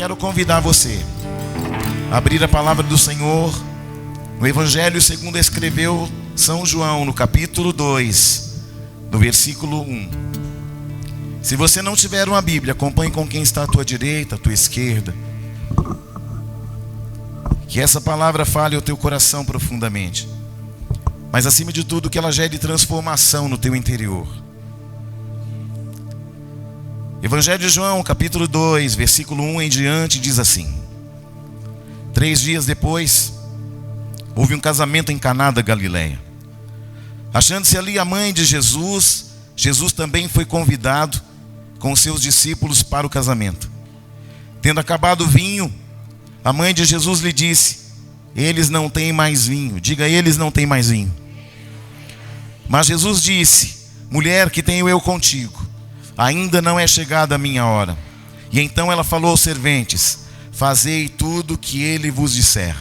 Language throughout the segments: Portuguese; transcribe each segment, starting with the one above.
quero convidar você a abrir a palavra do Senhor no Evangelho segundo escreveu São João, no capítulo 2, no versículo 1. Se você não tiver uma Bíblia, acompanhe com quem está à tua direita, à tua esquerda. Que essa palavra fale ao teu coração profundamente, mas acima de tudo que ela gere transformação no teu interior. Evangelho de João, capítulo 2, versículo 1 em diante, diz assim: 3 dias depois, houve um casamento em Caná da Galileia. Achando-se ali a mãe de Jesus, Jesus também foi convidado com seus discípulos para o casamento. Tendo acabado o vinho, a mãe de Jesus lhe disse: eles não têm mais vinho. Diga, eles não têm mais vinho. Mas Jesus disse: mulher, que tenho eu contigo? Ainda não é chegada a minha hora. E então ela falou aos serventes: fazei tudo o que ele vos disser.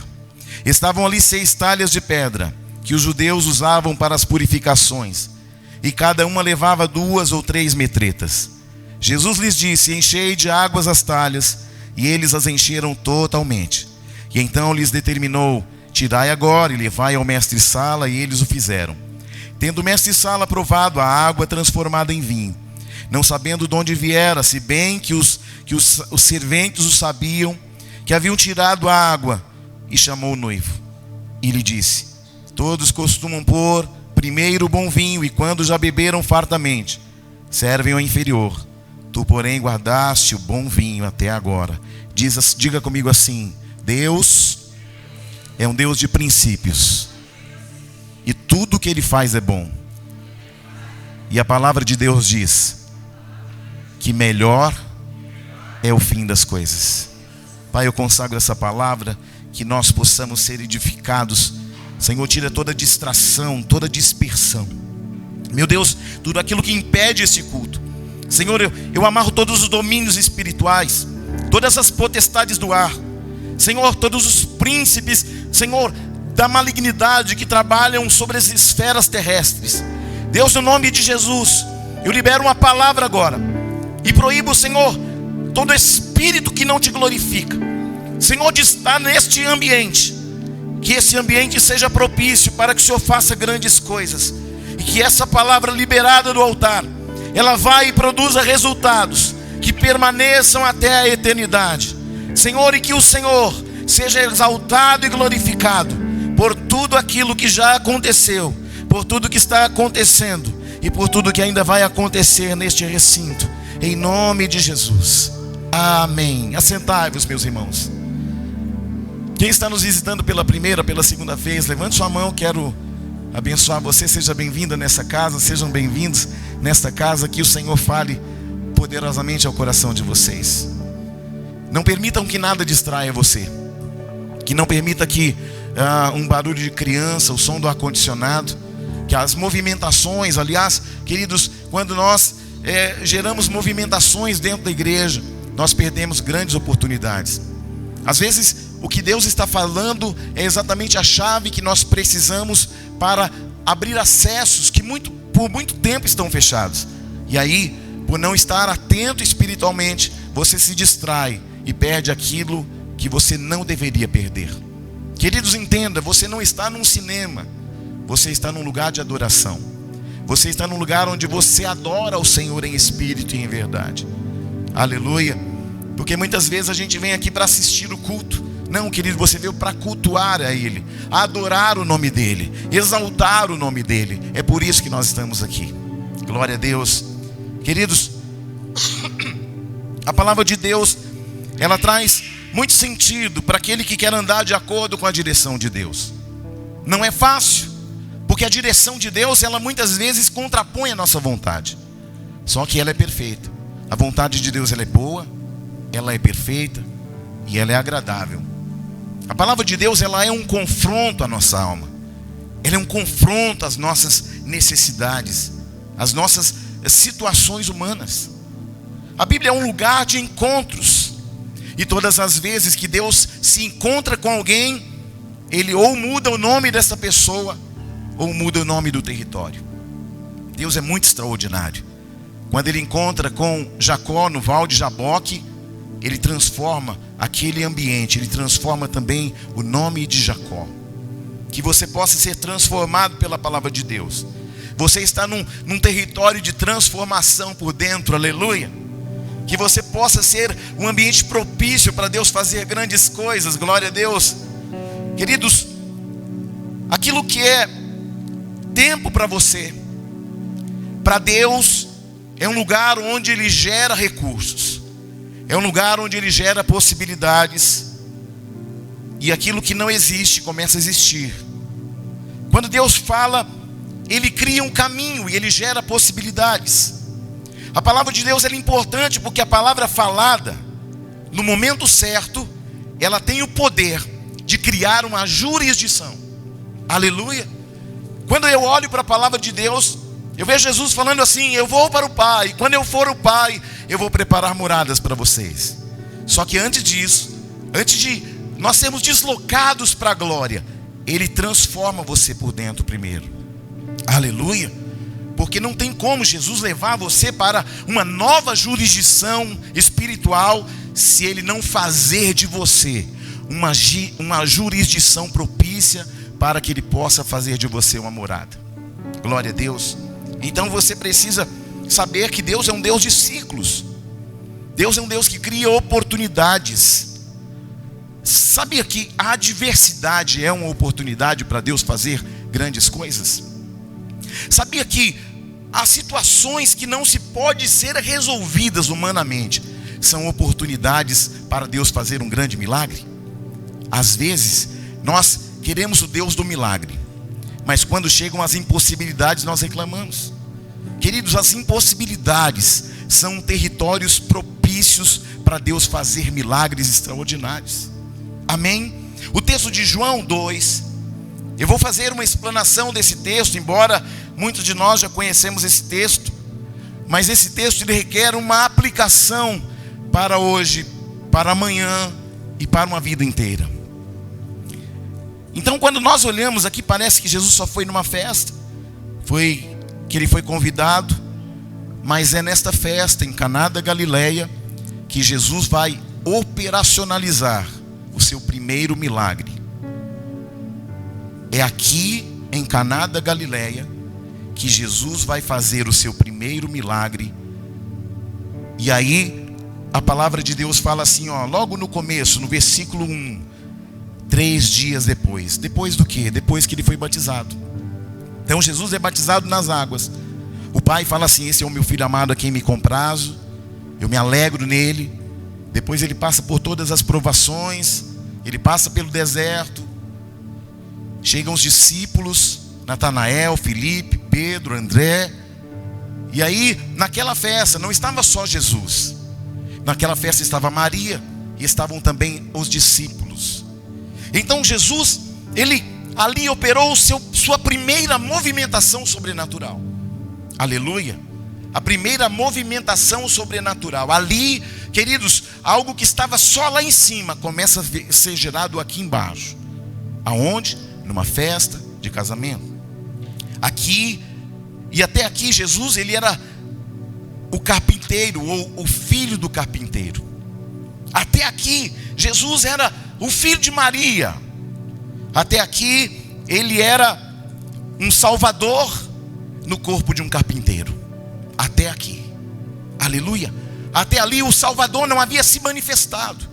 Estavam ali 6 talhas de pedra, que os judeus usavam para as purificações, e cada uma levava 2 ou 3 metretas. Jesus lhes disse: enchei de águas as talhas, e eles as encheram totalmente. E então lhes determinou: tirai agora e levai ao mestre-sala, e eles o fizeram. Tendo o mestre-sala provado a água transformada em vinho, não sabendo de onde viera, se bem que os serventes o sabiam, que haviam tirado a água, e chamou o noivo, e lhe disse: todos costumam pôr primeiro o bom vinho, e quando já beberam fartamente, servem o inferior. Tu, porém, guardaste o bom vinho até agora. Diga comigo assim: Deus é um Deus de princípios, e tudo que Ele faz é bom. E a palavra de Deus diz que melhor é o fim das coisas. Pai, eu consagro essa palavra, que nós possamos ser edificados. Senhor, tira toda distração, toda dispersão. Meu Deus, tudo aquilo que impede esse culto. Senhor, eu amarro todos os domínios espirituais, todas as potestades do ar. Senhor, todos os príncipes, Senhor, da malignidade que trabalham sobre as esferas terrestres. Deus, no nome de Jesus, eu libero uma palavra agora e proíbo, Senhor, todo espírito que não te glorifica, Senhor, de estar neste ambiente. Que esse ambiente seja propício para que o Senhor faça grandes coisas, e que essa palavra liberada do altar, ela vai e produza resultados que permaneçam até a eternidade, Senhor, e que o Senhor seja exaltado e glorificado por tudo aquilo que já aconteceu, por tudo que está acontecendo e por tudo que ainda vai acontecer neste recinto, em nome de Jesus, amém. Assentai-vos, meus irmãos. Quem está nos visitando pela primeira, pela segunda vez, levante sua mão. Quero abençoar você. Seja bem-vinda nessa casa, sejam bem-vindos nesta casa. Que o Senhor fale poderosamente ao coração de vocês. Não permitam que nada distraia você, que não permita que um barulho de criança, o som do ar-condicionado, que as movimentações. Aliás, queridos, quando nós geramos movimentações dentro da igreja, nós perdemos grandes oportunidades. Às vezes o que Deus está falando é exatamente a chave que nós precisamos para abrir acessos que por muito tempo estão fechados. E aí, por não estar atento espiritualmente, você se distrai e perde aquilo que você não deveria perder. Queridos, entenda, você não está num cinema, você está num lugar de adoração. Você está num lugar onde você adora o Senhor em espírito e em verdade. Aleluia. Porque muitas vezes a gente vem aqui para assistir o culto. Não, querido, você veio para cultuar a Ele, adorar o nome dEle, exaltar o nome dEle. É por isso que nós estamos aqui. Glória a Deus. Queridos, a palavra de Deus, ela traz muito sentido para aquele que quer andar de acordo com a direção de Deus. Não é fácil, porque a direção de Deus, ela muitas vezes contrapõe a nossa vontade. Só que ela é perfeita. A vontade de Deus, ela é boa, ela é perfeita e ela é agradável. A palavra de Deus, ela é um confronto à nossa alma. Ela é um confronto às nossas necessidades, às nossas situações humanas. A Bíblia é um lugar de encontros. E todas as vezes que Deus se encontra com alguém, Ele ou muda o nome dessa pessoa, ou muda o nome do território. Deus é muito extraordinário. Quando Ele encontra com Jacó no Val de Jaboque, Ele transforma aquele ambiente, Ele transforma também o nome de Jacó. Que você possa ser transformado pela palavra de Deus. Você está num território de transformação por dentro, aleluia. Que você possa ser um ambiente propício para Deus fazer grandes coisas, glória a Deus. Queridos, aquilo que é tempo para você, para Deus, é um lugar onde Ele gera recursos, é um lugar onde Ele gera possibilidades, e aquilo que não existe começa a existir. Quando Deus fala, Ele cria um caminho e Ele gera possibilidades. A palavra de Deus é importante porque a palavra falada, no momento certo, ela tem o poder de criar uma jurisdição. Aleluia. Quando eu olho para a palavra de Deus, eu vejo Jesus falando assim: eu vou para o Pai, quando eu for o Pai, eu vou preparar moradas para vocês. Só que antes disso, antes de nós sermos deslocados para a glória, Ele transforma você por dentro primeiro. Aleluia. Porque não tem como Jesus levar você para uma nova jurisdição espiritual se Ele não fazer de você uma jurisdição propícia para que Ele possa fazer de você uma morada. Glória a Deus. Então você precisa saber que Deus é um Deus de ciclos. Deus é um Deus que cria oportunidades. Sabia que a adversidade é uma oportunidade para Deus fazer grandes coisas? Sabia que as situações que não se podem ser resolvidas humanamente são oportunidades para Deus fazer um grande milagre? Às vezes nós queremos o Deus do milagre, mas quando chegam as impossibilidades nós reclamamos. Queridos, as impossibilidades são territórios propícios para Deus fazer milagres extraordinários. Amém? O texto de João 2, eu vou fazer uma explanação desse texto, embora muitos de nós já conhecemos esse texto, mas esse texto ele requer uma aplicação para hoje, para amanhã e para uma vida inteira. Então, quando nós olhamos aqui, parece que Jesus só foi numa festa, que Ele foi convidado, mas é nesta festa em Caná da Galileia que Jesus vai operacionalizar o seu primeiro milagre. É aqui em Caná da Galileia que Jesus vai fazer o seu primeiro milagre. E aí a palavra de Deus fala assim, logo no começo, no versículo 1, 3 dias depois. Depois do quê? Depois que Ele foi batizado. Então Jesus é batizado nas águas. O Pai fala assim: esse é o meu filho amado a quem me comprazo, eu me alegro nele. Depois Ele passa por todas as provações, Ele passa pelo deserto. Chegam os discípulos, Natanael, Filipe, Pedro, André. E aí, naquela festa, não estava só Jesus. Naquela festa estava Maria e estavam também os discípulos. Então Jesus, Ele ali operou sua primeira movimentação sobrenatural. Aleluia. A primeira movimentação sobrenatural. Ali, queridos, algo que estava só lá em cima começa a ser gerado aqui embaixo. Aonde? Numa festa de casamento. Aqui, e até aqui Jesus, Ele era o carpinteiro, ou o filho do carpinteiro. Até aqui Jesus era o filho de Maria. Até aqui Ele era um salvador no corpo de um carpinteiro. Até aqui. Aleluia. Até ali o Salvador não havia se manifestado.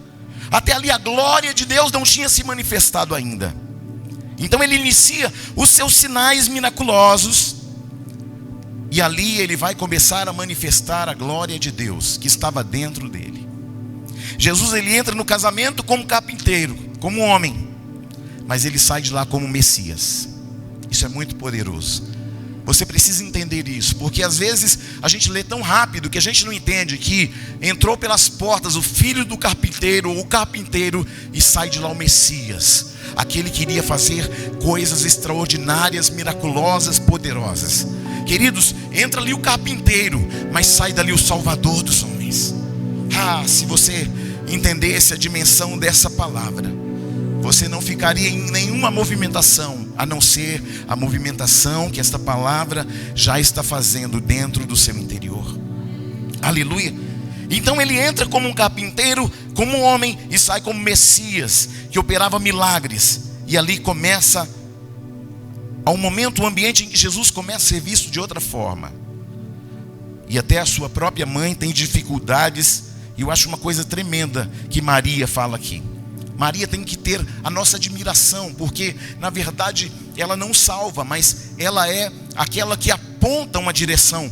Até ali a glória de Deus não tinha se manifestado ainda. Então Ele inicia os seus sinais miraculosos. E ali Ele vai começar a manifestar a glória de Deus que estava dentro dele. Jesus, Ele entra no casamento como carpinteiro, como homem, mas Ele sai de lá como Messias. Isso é muito poderoso. Você precisa entender isso, porque às vezes a gente lê tão rápido que a gente não entende que entrou pelas portas o filho do carpinteiro, ou o carpinteiro, e sai de lá o Messias, aquele que iria fazer coisas extraordinárias, miraculosas, poderosas. Queridos, entra ali o carpinteiro, mas sai dali o Salvador dos homens. Se você entendesse a dimensão dessa palavra, você não ficaria em nenhuma movimentação, a não ser a movimentação que esta palavra já está fazendo dentro do seu interior. Aleluia. Então ele entra como um carpinteiro, como um homem, e sai como Messias, que operava milagres. E ali começa um momento, um ambiente em que Jesus começa a ser visto de outra forma. E até a sua própria mãe tem dificuldades. E eu acho uma coisa tremenda que Maria fala aqui. Maria tem que ter a nossa admiração, porque na verdade ela não salva, mas ela é aquela que aponta uma direção.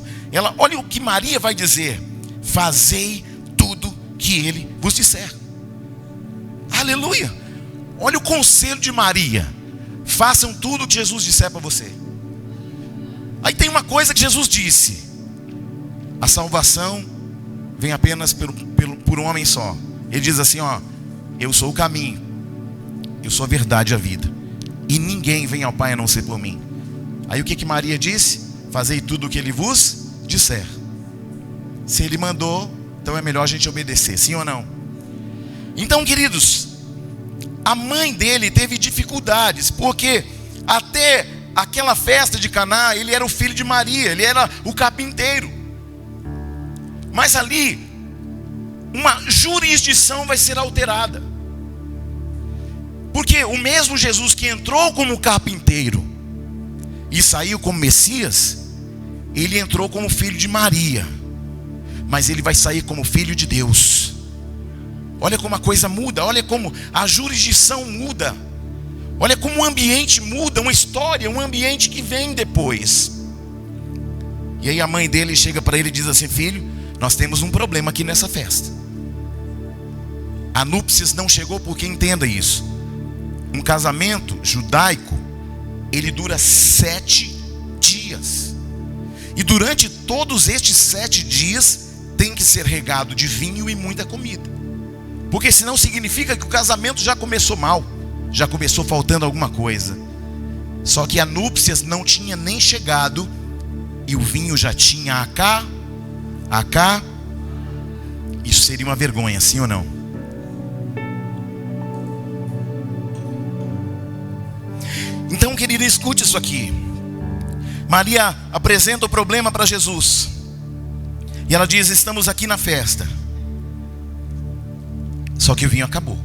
Olha o que Maria vai dizer: fazei tudo que ele vos disser. Aleluia! Olha o conselho de Maria: façam tudo o que Jesus disser para você. Aí tem uma coisa que Jesus disse: a salvação vem apenas por um homem só. Ele diz assim, ó: eu sou o caminho, eu sou a verdade e a vida, e ninguém vem ao Pai a não ser por mim. Aí o que Maria disse? Fazei tudo o que ele vos disser. Se ele mandou, então é melhor a gente obedecer, sim ou não? Então, queridos, a mãe dele teve dificuldades, porque até aquela festa de Caná, ele era o filho de Maria, ele era o carpinteiro. Mas ali, uma jurisdição vai ser alterada. Porque o mesmo Jesus que entrou como carpinteiro e saiu como Messias, ele entrou como filho de Maria, mas ele vai sair como filho de Deus. Olha como a coisa muda, olha como a jurisdição muda, olha como o ambiente muda, uma história, um ambiente que vem depois. E aí a mãe dele chega para ele e diz assim: filho, nós temos um problema aqui nessa festa. A núpcias não chegou, porque entenda isso: um casamento judaico, ele dura 7 dias. E durante todos estes 7 dias tem que ser regado de vinho e muita comida, porque senão significa que o casamento já começou mal, já começou faltando alguma coisa. Só que a núpcias não tinha nem chegado, e o vinho já tinha acá. Isso seria uma vergonha, sim ou não? Então, querido, escute isso aqui. Maria apresenta o problema para Jesus, e ela diz: estamos aqui na festa, só que o vinho acabou.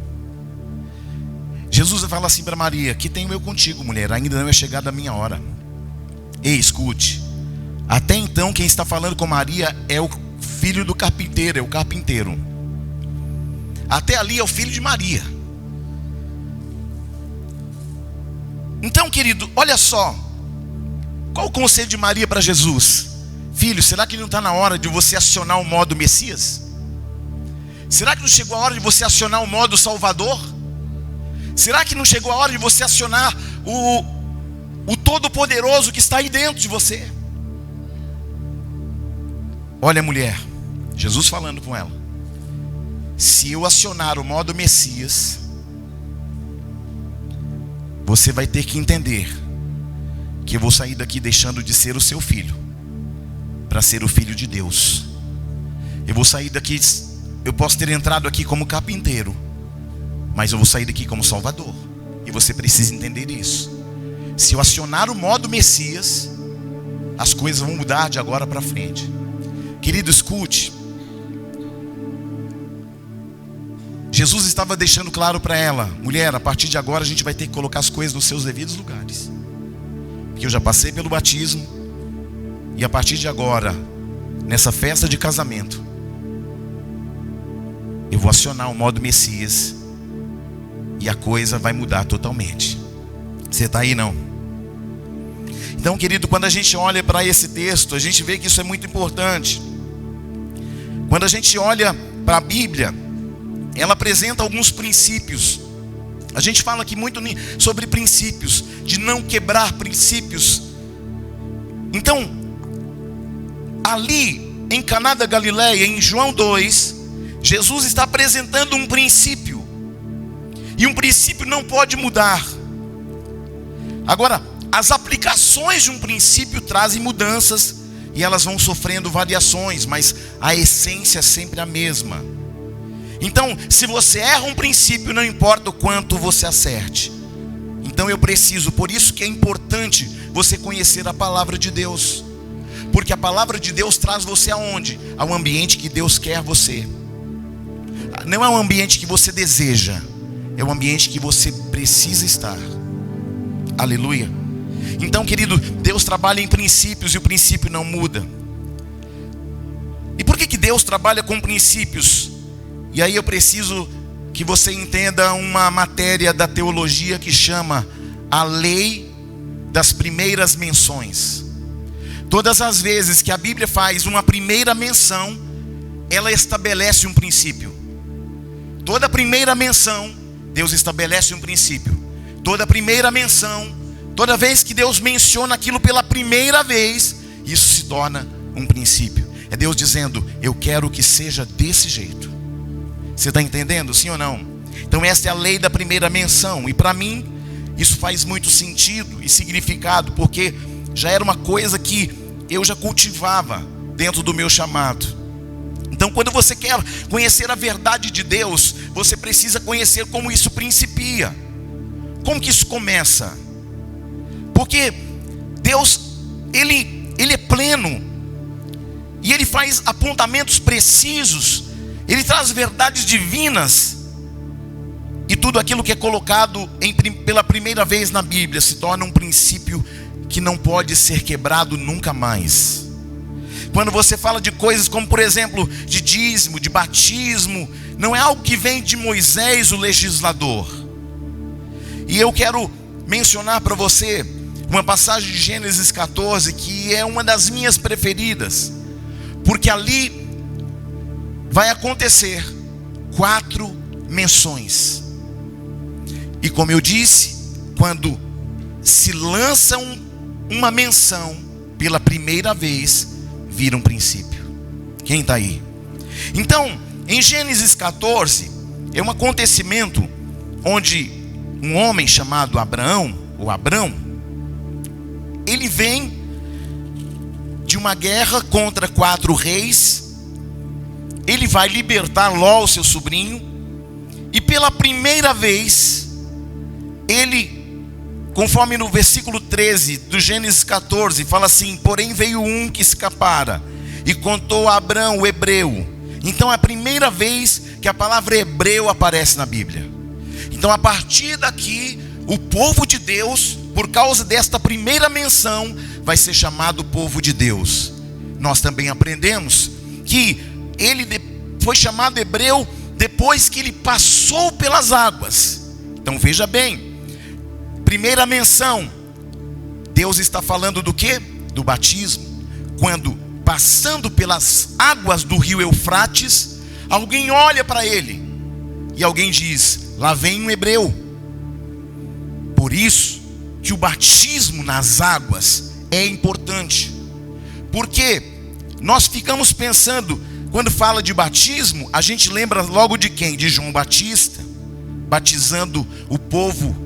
Jesus fala assim para Maria: que tenho eu contigo, mulher? Ainda não é chegada a minha hora. Ei, escute. Até então quem está falando com Maria é o filho do carpinteiro, é o carpinteiro. Até ali é o filho de Maria. Então, querido, olha só, qual o conselho de Maria para Jesus? Filho, será que não está na hora de você acionar o modo Messias? Será que não chegou a hora de você acionar o modo Salvador? Será que não chegou a hora de você acionar o Todo-Poderoso que está aí dentro de você? Olha, mulher, Jesus falando com ela: se eu acionar o modo Messias, você vai ter que entender que eu vou sair daqui deixando de ser o seu filho para ser o filho de Deus. Eu vou sair daqui, eu posso ter entrado aqui como carpinteiro, mas eu vou sair daqui como Salvador. E você precisa entender isso. Se eu acionar o modo Messias, as coisas vão mudar de agora para frente. Querido, escute. Jesus estava deixando claro para ela: mulher, a partir de agora a gente vai ter que colocar as coisas nos seus devidos lugares, porque eu já passei pelo batismo, e a partir de agora, nessa festa de casamento, eu vou acionar o modo Messias, e a coisa vai mudar totalmente. Você está aí, não? Então, querido, quando a gente olha para esse texto, a gente vê que isso é muito importante. Quando a gente olha para a Bíblia, ela apresenta alguns princípios. A gente fala aqui muito sobre princípios, de não quebrar princípios. Então, ali em Caná da Galileia, em João 2, Jesus está apresentando um princípio, e um princípio não pode mudar. Agora, as aplicações de um princípio trazem mudanças, e elas vão sofrendo variações, mas a essência é sempre a mesma. Então, se você erra um princípio, não importa o quanto você acerte. Então eu preciso, por isso que é importante você conhecer a palavra de Deus, Porque a palavra de Deus traz você aonde? Ao ambiente que Deus quer você. Não é um ambiente que você deseja, é um ambiente que você precisa estar. Aleluia. Então, querido, Deus trabalha em princípios e o princípio não muda. E por que Deus trabalha com princípios? E aí eu preciso que você entenda uma matéria da teologia que chama a lei das primeiras menções. Todas as vezes que a Bíblia faz uma primeira menção, ela estabelece um princípio. Toda primeira menção, Deus estabelece um princípio. Toda primeira menção, toda vez que Deus menciona aquilo pela primeira vez, isso se torna um princípio. É Deus dizendo, eu quero que seja desse jeito. Você está entendendo, sim ou não? Então essa é a lei da primeira menção. E para mim, isso faz muito sentido e significado, porque já era uma coisa que eu já cultivava dentro do meu chamado. Então quando você quer conhecer a verdade de Deus, você precisa conhecer como isso principia. Como que isso começa? Porque Deus, Ele é pleno. E Ele faz apontamentos precisos. Ele traz verdades divinas. E tudo aquilo que é colocado pela primeira vez na Bíblia se torna um princípio que não pode ser quebrado nunca mais. Quando você fala de coisas como, por exemplo, de dízimo, de batismo, não é algo que vem de Moisés, o legislador. E eu quero mencionar para você uma passagem de Gênesis 14, que é uma das minhas preferidas. Porque ali vai acontecer 4 menções. E como eu disse, quando se lança uma menção pela primeira vez, vira um princípio. Quem está aí? Então, em Gênesis 14, é um acontecimento onde um homem chamado Abraão, ou Abrão, ele vem de uma guerra contra 4 reis. Ele vai libertar Ló, seu sobrinho, e pela primeira vez, ele, conforme no versículo 13 do Gênesis 14, fala assim: porém veio um que escapara e contou a Abrão, o hebreu. Então é a primeira vez que a palavra hebreu aparece na Bíblia. Então a partir daqui, o povo de Deus, por causa desta primeira menção, vai ser chamado povo de Deus. Nós também aprendemos que ele foi chamado hebreu depois que ele passou pelas águas. Então veja bem, primeira menção, Deus está falando do quê? Do batismo. Quando passando pelas águas do rio Eufrates, alguém olha para ele e alguém diz: lá vem um hebreu. Por isso que o batismo nas águas é importante. Porque nós ficamos pensando, quando fala de batismo, a gente lembra logo de quem? De João Batista, batizando o povo,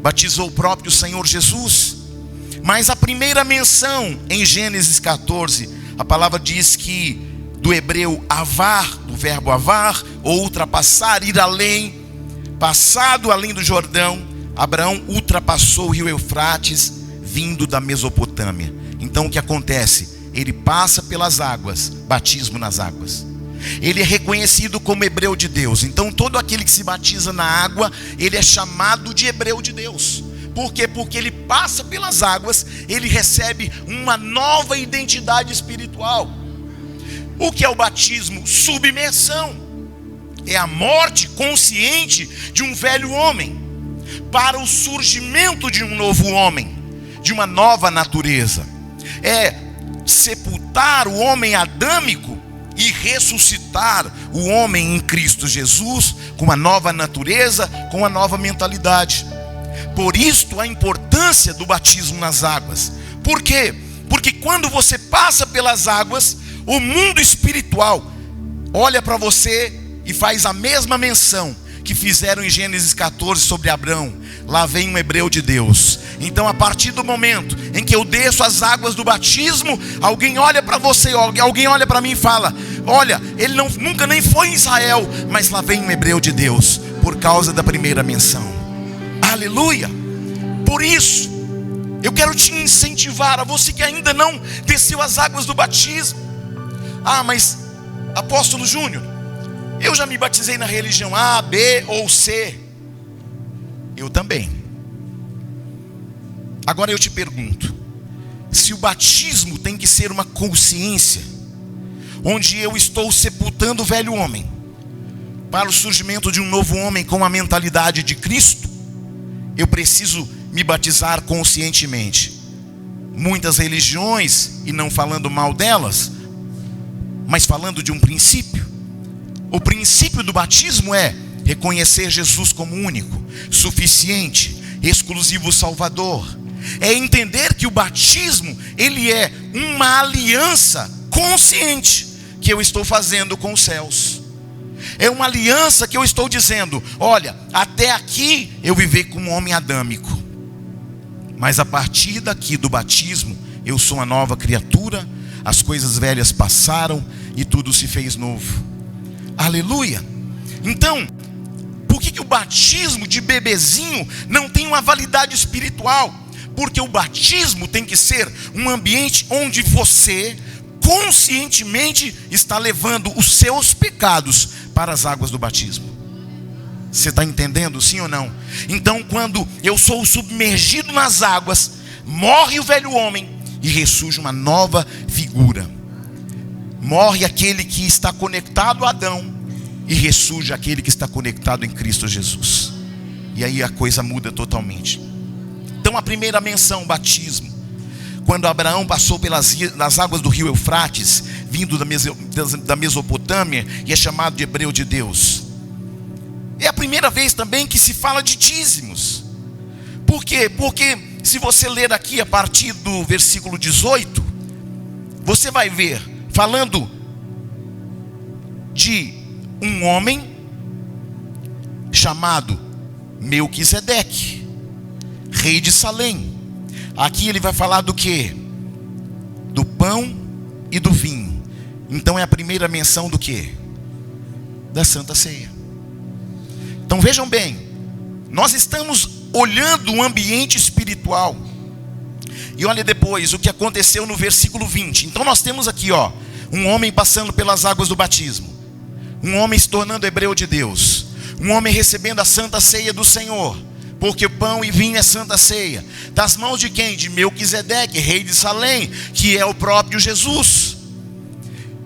batizou o próprio Senhor Jesus. Mas a primeira menção em Gênesis 14, a palavra diz que do hebreu avar, do verbo avar, ou ultrapassar, ir além, passado além do Jordão, Abraão ultrapassou o rio Eufrates, vindo da Mesopotâmia. Então o que acontece? Ele passa pelas águas, batismo nas águas. Ele é reconhecido como hebreu de Deus. Então todo aquele que se batiza na água, ele é chamado de hebreu de Deus. Por quê? Porque ele passa pelas águas, ele recebe uma nova identidade espiritual. O que é o batismo? Submersão. É a morte consciente de um velho homem, para o surgimento de um novo homem, de uma nova natureza. É sepultar o homem adâmico e ressuscitar o homem em Cristo Jesus, com uma nova natureza, com uma nova mentalidade. Por isto a importância do batismo nas águas. Por quê? Porque quando você passa pelas águas, o mundo espiritual olha para você e faz a mesma menção que fizeram em Gênesis 14 sobre Abrão: lá vem um hebreu de Deus. Então a partir do momento em que eu desço as águas do batismo, alguém olha para você, alguém olha para mim e fala: olha, ele nunca nem foi em Israel, mas lá vem um hebreu de Deus, por causa da primeira menção. Aleluia! Por isso, Eu quero te incentivar, a você que ainda não desceu as águas do batismo. Ah, mas apóstolo Júnior, eu já me batizei na religião A, B ou C. Eu também. Agora eu te pergunto, se o batismo tem que ser uma consciência, onde eu estou sepultando o velho homem, para o surgimento de um novo homem com a mentalidade de Cristo, eu preciso me batizar conscientemente. Muitas religiões, e não falando mal delas, mas falando de um princípio. O princípio do batismo é reconhecer Jesus como único, suficiente, exclusivo Salvador. É entender que o batismo, ele é uma aliança consciente que eu estou fazendo com os céus. É uma aliança que eu estou dizendo: olha, até aqui eu vivi como um homem adâmico, mas a partir daqui do batismo eu sou uma nova criatura. As coisas velhas passaram e tudo se fez novo. Aleluia. Então, por que o batismo de bebezinho não tem uma validade espiritual? Porque o batismo tem que ser um ambiente onde você conscientemente está levando os seus pecados para as águas do batismo. Você está entendendo, sim ou não? Então, quando eu sou submergido nas águas, morre o velho homem e ressurge uma nova figura. Morre aquele que está conectado a Adão e ressurge aquele que está conectado em Cristo Jesus. E aí a coisa muda totalmente. Então, a primeira menção, batismo, quando Abraão passou nas águas do rio Eufrates, vindo da Mesopotâmia, e é chamado de hebreu de Deus. É a primeira vez também que se fala de dízimos. Por quê? Porque se você ler aqui a partir do versículo 18, você vai ver, falando de um homem chamado Melquisedeque, rei de Salém. Aqui ele vai falar do quê? Do pão e do vinho. Então é a primeira menção do quê? Da Santa Ceia. Então vejam bem, nós estamos olhando o ambiente espiritual. E olha depois o que aconteceu no versículo 20. Então nós temos aqui, um homem passando pelas águas do batismo, um homem se tornando hebreu de Deus, um homem recebendo a Santa Ceia do Senhor, porque pão e vinho é Santa Ceia. Das mãos de quem? De Melquisedeque, rei de Salém, que é o próprio Jesus.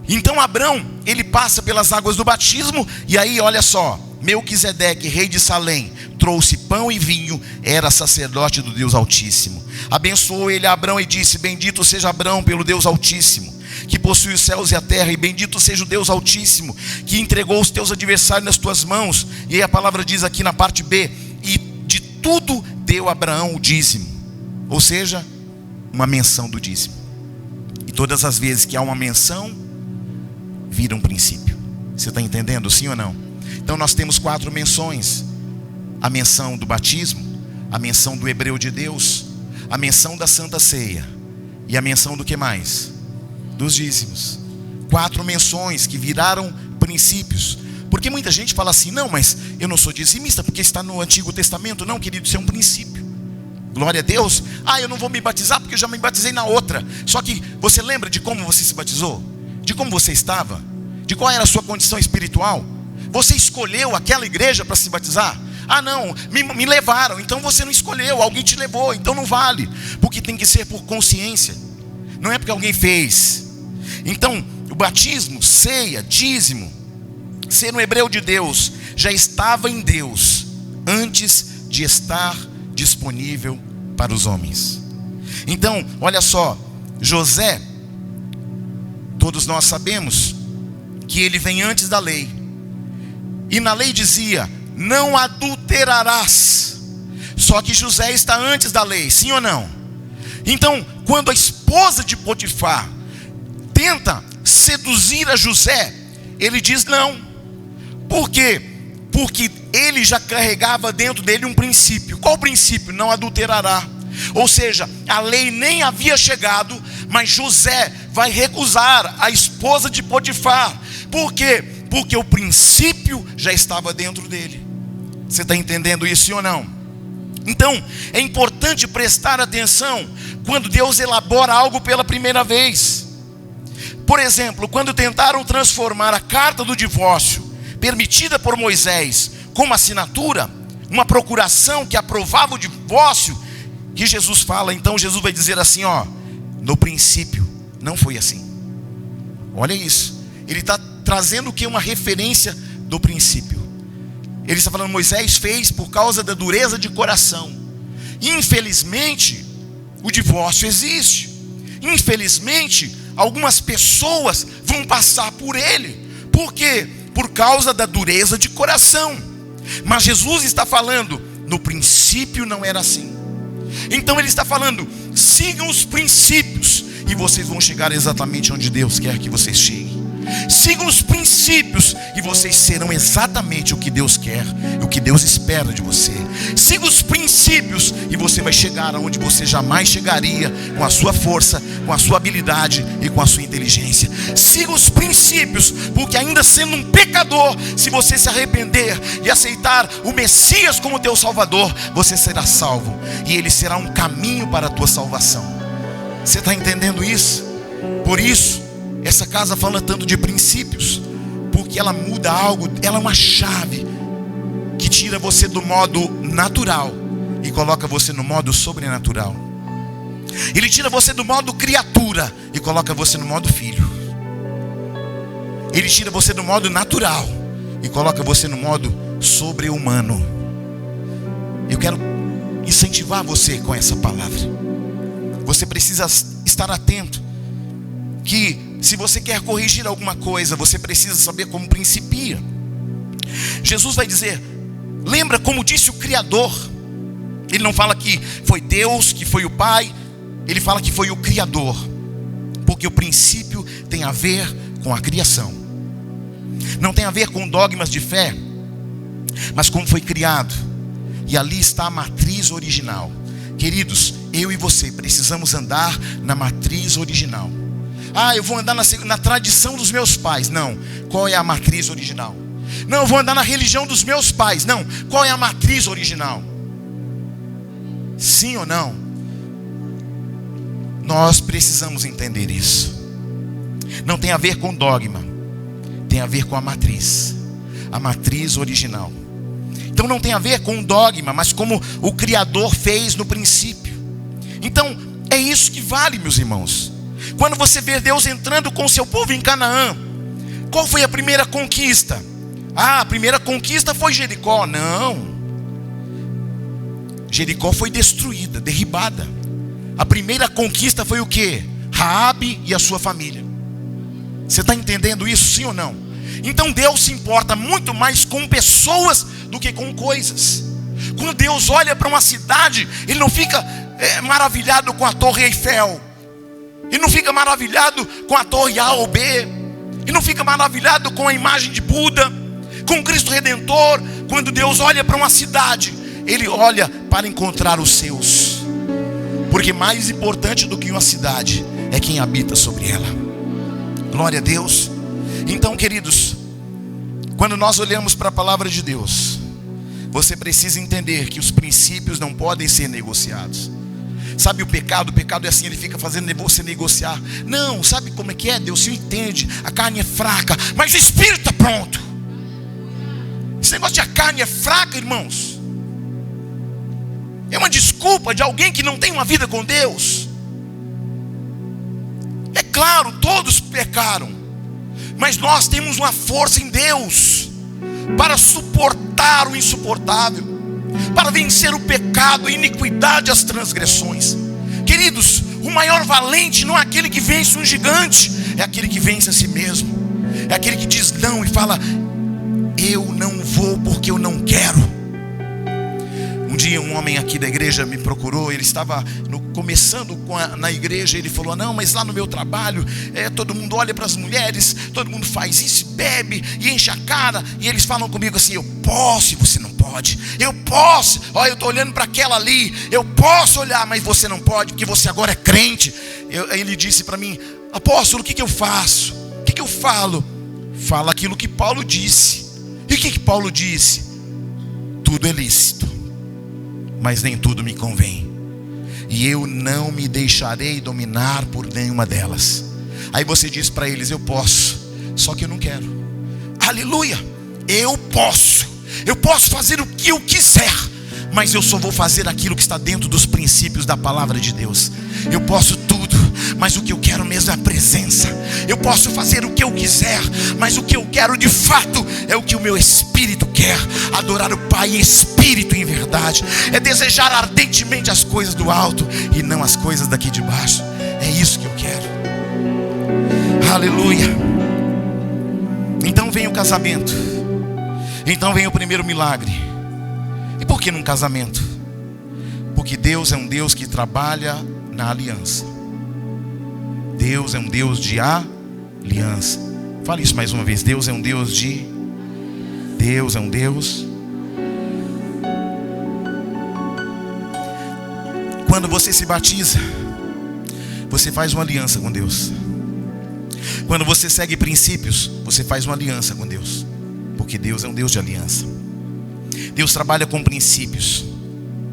Então Abrão, ele passa pelas águas do batismo. E aí olha só, Melquisedeque, rei de Salém, trouxe pão e vinho, era sacerdote do Deus Altíssimo. Abençoou ele a Abrão e disse: bendito seja Abrão pelo Deus Altíssimo, que possui os céus e a terra, e bendito seja o Deus Altíssimo, que entregou os teus adversários nas tuas mãos. E aí a palavra diz aqui na parte B: e de tudo deu Abraão o dízimo. Ou seja, uma menção do dízimo. E todas as vezes que há uma menção, vira um princípio. Você está entendendo, sim ou não? Então nós temos 4 menções: a menção do batismo, a menção do hebreu de Deus, a menção da Santa Ceia, e a menção do que mais? Dos dízimos. 4 menções que viraram princípios. Porque muita gente fala assim: não, mas eu não sou dizimista porque está no Antigo Testamento. Não, querido, isso é um princípio. Glória a Deus. Eu não vou me batizar porque eu já me batizei na outra. Só que você lembra de como você se batizou? De como você estava? De qual era a sua condição espiritual? Você escolheu aquela igreja para se batizar? Não, me levaram. Então você não escolheu, alguém te levou, então não vale. Porque tem que ser por consciência, não é porque alguém fez. Então o batismo, ceia, dízimo, ser um hebreu de Deus, já estava em Deus antes de estar disponível para os homens. Então olha só, José, todos nós sabemos que ele vem antes da lei. E na lei dizia: não adulterarás. Só que José está antes da lei, sim ou não? Então, quando a esposa de Potifar tenta seduzir a José, ele diz não. Por quê? Porque ele já carregava dentro dele um princípio. Qual princípio? Não adulterará. Ou seja, a lei nem havia chegado, mas José vai recusar a esposa de Potifar. Por quê? Porque o princípio já estava dentro dele. Você está entendendo isso, sim ou não? Então, é importante prestar atenção quando Deus elabora algo pela primeira vez. Por exemplo, quando tentaram transformar a carta do divórcio, permitida por Moisés, como assinatura, uma procuração que aprovava o divórcio, que Jesus fala, então Jesus vai dizer assim, no princípio, não foi assim. Olha isso, ele está trazendo o que? Uma referência do princípio. Ele está falando, Moisés fez por causa da dureza de coração. Infelizmente, o divórcio existe. Infelizmente, algumas pessoas vão passar por ele. Por quê? Por causa da dureza de coração. Mas Jesus está falando, no princípio não era assim. Então ele está falando, sigam os princípios e vocês vão chegar exatamente onde Deus quer que vocês cheguem. Sigam os princípios e vocês serão exatamente o que Deus quer, o que Deus espera de você. Siga os princípios e você vai chegar aonde você jamais chegaria, com a sua força, com a sua habilidade e com a sua inteligência. Siga os princípios, porque ainda sendo um pecador, se você se arrepender e aceitar o Messias como teu Salvador, você será salvo, e Ele será um caminho para a tua salvação. Você está entendendo isso? Por isso essa casa fala tanto de princípios, porque ela muda algo, ela é uma chave que tira você do modo natural e coloca você no modo sobrenatural. Ele tira você do modo criatura e coloca você no modo filho. Ele tira você do modo natural e coloca você no modo sobre-humano. Eu quero incentivar você com essa palavra. Você precisa estar atento que se você quer corrigir alguma coisa, você precisa saber como principia. Jesus vai dizer, lembra como disse o Criador. Ele não fala que foi Deus, que foi o Pai. Ele fala que foi o Criador, porque o princípio tem a ver com a criação. Não tem a ver com dogmas de fé, mas como foi criado. E ali está a matriz original. Queridos, eu e você precisamos andar na matriz original. Eu vou andar na tradição dos meus pais. Não, qual é a matriz original? Não, eu vou andar na religião dos meus pais. Não, qual é a matriz original? Sim ou não? Nós precisamos entender isso. Não tem a ver com dogma, tem a ver com a matriz original. Então não tem a ver com dogma, mas como o Criador fez no princípio. Então é isso que vale, meus irmãos. Quando você vê Deus entrando com o seu povo em Canaã, qual foi a primeira conquista? A primeira conquista foi Jericó. Não, Jericó foi destruída, derribada. A primeira conquista foi o quê? Raabe e a sua família. Você está entendendo isso, sim ou não? Então Deus se importa muito mais com pessoas do que com coisas. Quando Deus olha para uma cidade, Ele não fica maravilhado com a Torre Eiffel. Ele não fica maravilhado com a torre A ou B. Ele não fica maravilhado com a imagem de Buda, com Cristo Redentor. Quando Deus olha para uma cidade, Ele olha para encontrar os seus. Porque mais importante do que uma cidade é quem habita sobre ela. Glória a Deus. Então, queridos, quando nós olhamos para a palavra de Deus, você precisa entender que os princípios não podem ser negociados. Sabe o pecado é assim, ele fica fazendo você negociar. Não, sabe como é que é? Deus se entende, a carne é fraca, mas o espírito está pronto. Esse negócio de a carne é fraca, irmãos, é uma desculpa de alguém que não tem uma vida com Deus. É claro, todos pecaram, mas nós temos uma força em Deus para suportar o insuportável, para vencer o pecado, a iniquidade, as transgressões. Queridos, o maior valente não é aquele que vence um gigante, é aquele que vence a si mesmo. É aquele que diz não e fala, eu não vou porque eu não quero. Um dia um homem aqui da igreja me procurou. Ele estava começando na igreja. Ele falou, não, mas lá no meu trabalho todo mundo olha para as mulheres, todo mundo faz isso, bebe e enche a cara. E eles falam comigo assim, eu posso e você não pode. Eu posso, olha, eu estou olhando para aquela ali, eu posso olhar, mas você não pode, porque você agora é crente. Ele disse para mim, apóstolo, o que eu faço? O que eu falo? Fala aquilo que Paulo disse. E o que Paulo disse? Tudo é lícito, mas nem tudo me convém. E eu não me deixarei dominar por nenhuma delas. Aí você diz para eles: eu posso, só que eu não quero. Aleluia! Eu posso fazer o que eu quiser, mas eu só vou fazer aquilo que está dentro dos princípios da palavra de Deus. Eu posso tudo, mas o que eu quero mesmo é a presença. Eu posso fazer o que eu quiser, mas o que eu quero de fato é o que o meu espírito quer: adorar o Pai em espírito e em verdade. É desejar ardentemente as coisas do alto e não as coisas daqui de baixo. É isso que eu quero. Aleluia. Então vem o casamento. Então vem o primeiro milagre. E por que num casamento? Porque Deus é um Deus que trabalha na aliança. Deus é um Deus de aliança. Fale isso mais uma vez. Deus é um Deus de... Deus é um Deus... Quando você se batiza, você faz uma aliança com Deus. Quando você segue princípios, você faz uma aliança com Deus. Porque Deus é um Deus de aliança. Deus trabalha com princípios.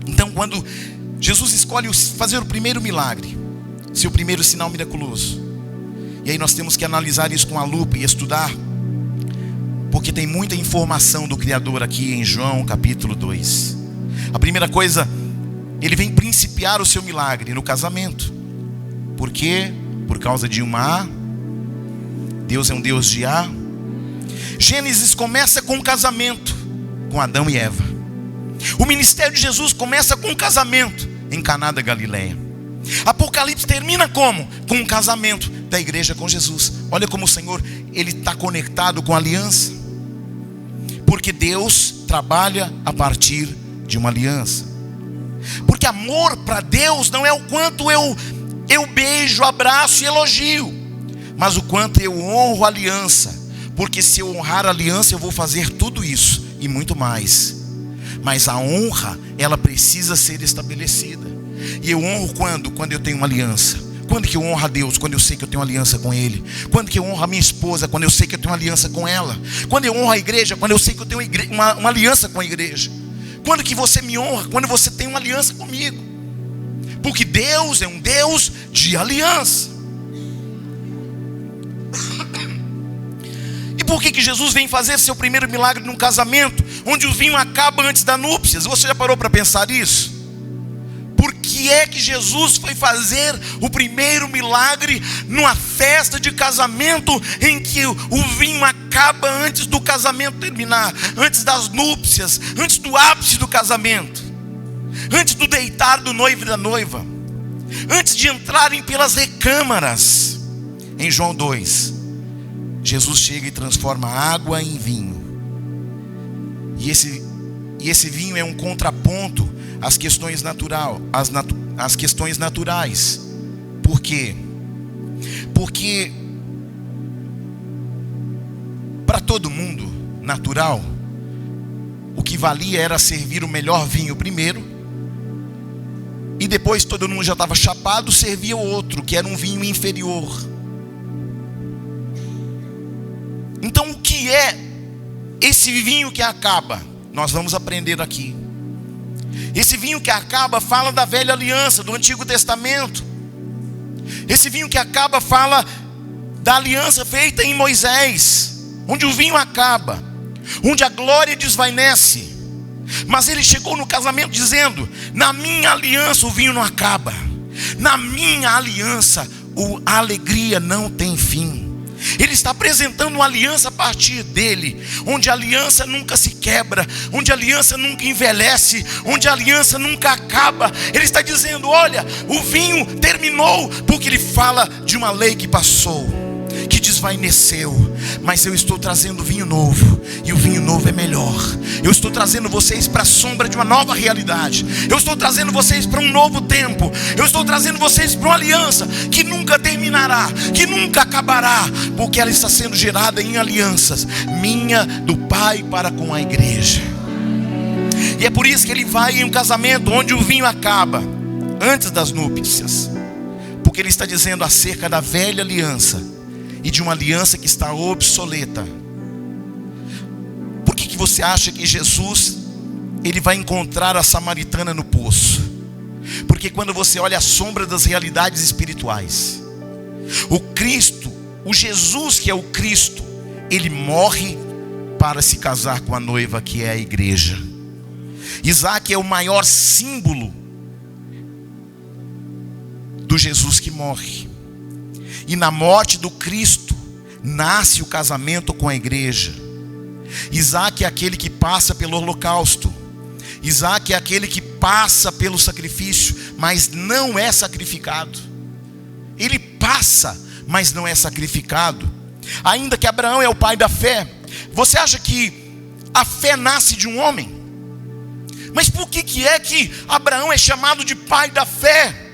Então quando Jesus escolhe fazer o primeiro milagre, seu primeiro sinal miraculoso, e aí nós temos que analisar isso com a lupa e estudar, porque tem muita informação do Criador aqui em João capítulo 2. A primeira coisa, ele vem principiar o seu milagre no casamento. Por quê? Por causa de Deus é um Deus de Gênesis começa com um casamento, com Adão e Eva. O ministério de Jesus começa com um casamento em Caná da Galileia. Apocalipse termina como? Com um casamento da igreja com Jesus. Olha como o Senhor, ele está conectado com a aliança. Porque Deus trabalha a partir de uma aliança. Porque amor para Deus não é o quanto eu beijo, abraço e elogio, mas o quanto eu honro a aliança. Porque se eu honrar a aliança, eu vou fazer tudo isso e muito mais. Mas a honra, ela precisa ser estabelecida. E eu honro quando? Quando eu tenho uma aliança. Quando que eu honro a Deus? Quando eu sei que eu tenho uma aliança com Ele. Quando que eu honro a minha esposa? Quando eu sei que eu tenho uma aliança com ela. Quando eu honro a igreja? Quando eu sei que eu tenho uma aliança com a igreja. Quando que você me honra? Quando você tem uma aliança comigo. Porque Deus é um Deus de aliança. E por que Jesus vem fazer seu primeiro milagre num casamento onde o vinho acaba antes da núpcias? Você já parou para pensar isso? Por que é que Jesus foi fazer o primeiro milagre numa festa de casamento em que o vinho acaba antes do casamento terminar, antes das núpcias, antes do ápice do casamento, antes do deitar do noivo e da noiva, antes de entrarem pelas recâmaras? Em João 2, Jesus chega e transforma água em vinho. E esse vinho é um contraponto às questões às questões naturais. Por quê? Porque para todo mundo natural, o que valia era servir o melhor vinho primeiro, e depois todo mundo já estava chapado, servia o outro, que era um vinho inferior. Então o que é esse vinho que acaba? Nós vamos aprender aqui. Esse vinho que acaba fala da velha aliança, do Antigo Testamento. Esse vinho que acaba fala da aliança feita em Moisés, onde o vinho acaba, onde a glória desvanece. Mas ele chegou no casamento dizendo: na minha aliança o vinho não acaba. Na minha aliança a alegria não tem fim. Ele está apresentando uma aliança a partir dele, onde a aliança nunca se quebra, onde a aliança nunca envelhece, onde a aliança nunca acaba. Ele está dizendo: olha, o vinho terminou, porque ele fala de uma lei que passou, que desvaneceu, mas eu estou trazendo vinho novo, e o vinho novo é melhor. Eu estou trazendo vocês para a sombra de uma nova realidade. Eu estou trazendo vocês para um novo tempo. Eu estou trazendo vocês para uma aliança que nunca terminará, que nunca acabará, porque ela está sendo gerada em alianças minha, do Pai para com a igreja. E é por isso que ele vai em um casamento onde o vinho acaba antes das núpcias, porque ele está dizendo acerca da velha aliança e de uma aliança que está obsoleta. Por que você acha que Jesus ele vai encontrar a samaritana no poço. Porque quando você olha a sombra das realidades espirituais, o Cristo, o Jesus que é o Cristo, ele morre para se casar com a noiva, que é a igreja. Isaac é o maior símbolo do Jesus que morre. E na morte do Cristo nasce o casamento com a igreja. Isaac é aquele que passa pelo holocausto. Isaac é aquele que passa pelo sacrifício, mas não é sacrificado. Ele passa, mas não é sacrificado. Ainda que Abraão é o pai da fé, você acha que a fé nasce de um homem? Mas por que é que Abraão é chamado de pai da fé?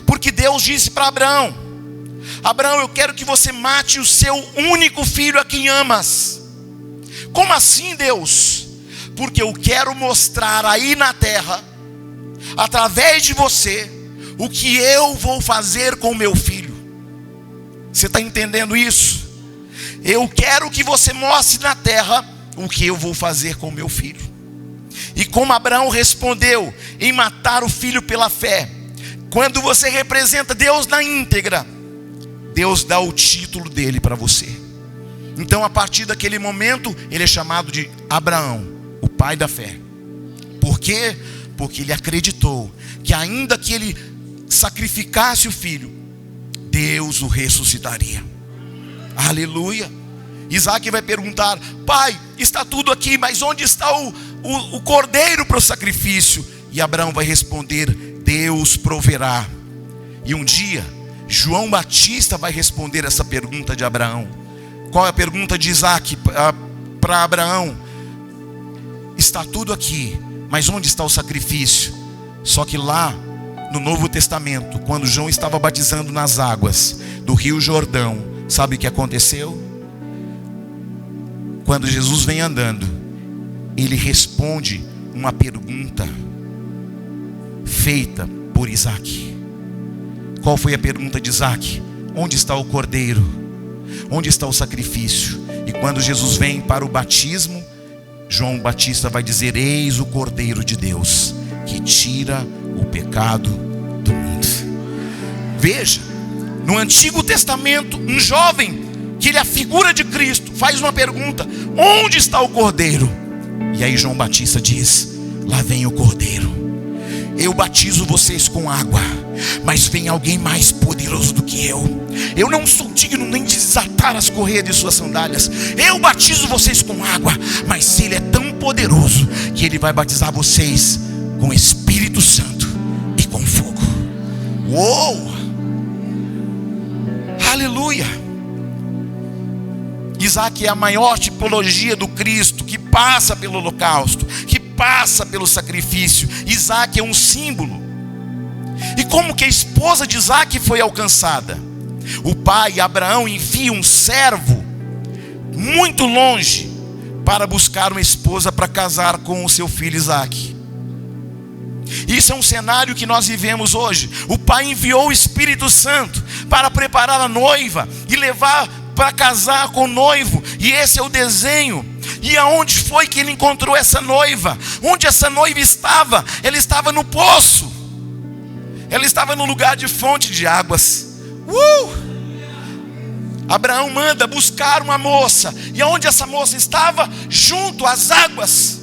Porque Deus disse para Abraão: Abraão, eu quero que você mate o seu único filho a quem amas. Como assim, Deus? Porque eu quero mostrar aí na terra, através de você, o que eu vou fazer com o meu filho. Você está entendendo isso? Eu quero que você mostre na terra o que eu vou fazer com o meu filho. E como Abraão respondeu em matar o filho pela fé, quando você representa Deus na íntegra, Deus dá o título dele para você. Então a partir daquele momento, ele é chamado de Abraão, o pai da fé. Por quê? Porque ele acreditou que ainda que ele sacrificasse o filho, Deus o ressuscitaria. Aleluia. Isaac vai perguntar: pai, está tudo aqui, mas onde está o cordeiro para o sacrifício? E Abraão vai responder: Deus proverá. E um dia João Batista vai responder essa pergunta de Abraão. Qual é a pergunta de Isaac para Abraão? Está tudo aqui, mas onde está o sacrifício? Só que lá no Novo Testamento, quando João estava batizando nas águas do Rio Jordão, sabe o que aconteceu? Quando Jesus vem andando, ele responde uma pergunta feita por Isaac. Qual foi a pergunta de Isaac? Onde está o cordeiro? Onde está o sacrifício? E quando Jesus vem para o batismo, João Batista vai dizer: eis o cordeiro de Deus, que tira o pecado do mundo. Veja, no Antigo Testamento, um jovem, que ele é a figura de Cristo, faz uma pergunta: onde está o cordeiro? E aí João Batista diz: lá vem o cordeiro. Eu batizo vocês com água, mas vem alguém mais poderoso do que eu. Eu não sou digno nem de desatar as correias de suas sandálias. Eu batizo vocês com água, mas ele é tão poderoso que ele vai batizar vocês com Espírito Santo e com fogo. Uou! Aleluia! Isaac é a maior tipologia do Cristo, que passa pelo holocausto, que passa pelo sacrifício. Isaac é um símbolo. E como que a esposa de Isaac foi alcançada? O pai Abraão envia um servo muito longe para buscar uma esposa para casar com o seu filho Isaac. Isso é um cenário que nós vivemos hoje. O pai enviou o Espírito Santo para preparar a noiva e levar para casar com o noivo. E esse é o desenho. E aonde foi que ele encontrou essa noiva? Onde essa noiva estava? Ela estava no poço. Ela estava no lugar de fonte de águas. Abraão manda buscar uma moça. E aonde essa moça estava? Junto às águas.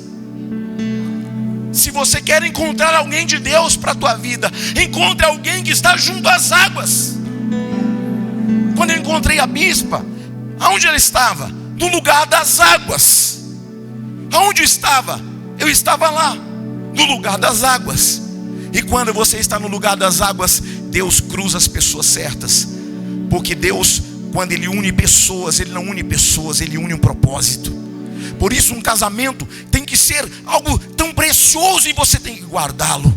Se você quer encontrar alguém de Deus para a tua vida, encontre alguém que está junto às águas. Quando eu encontrei a bispa, aonde ela estava? No lugar das águas. Aonde eu estava? Eu estava lá, no lugar das águas. E quando você está no lugar das águas, Deus cruza as pessoas certas. Porque Deus, quando Ele une pessoas, Ele não une pessoas, Ele une um propósito. Por isso um casamento tem que ser algo tão precioso e você tem que guardá-lo.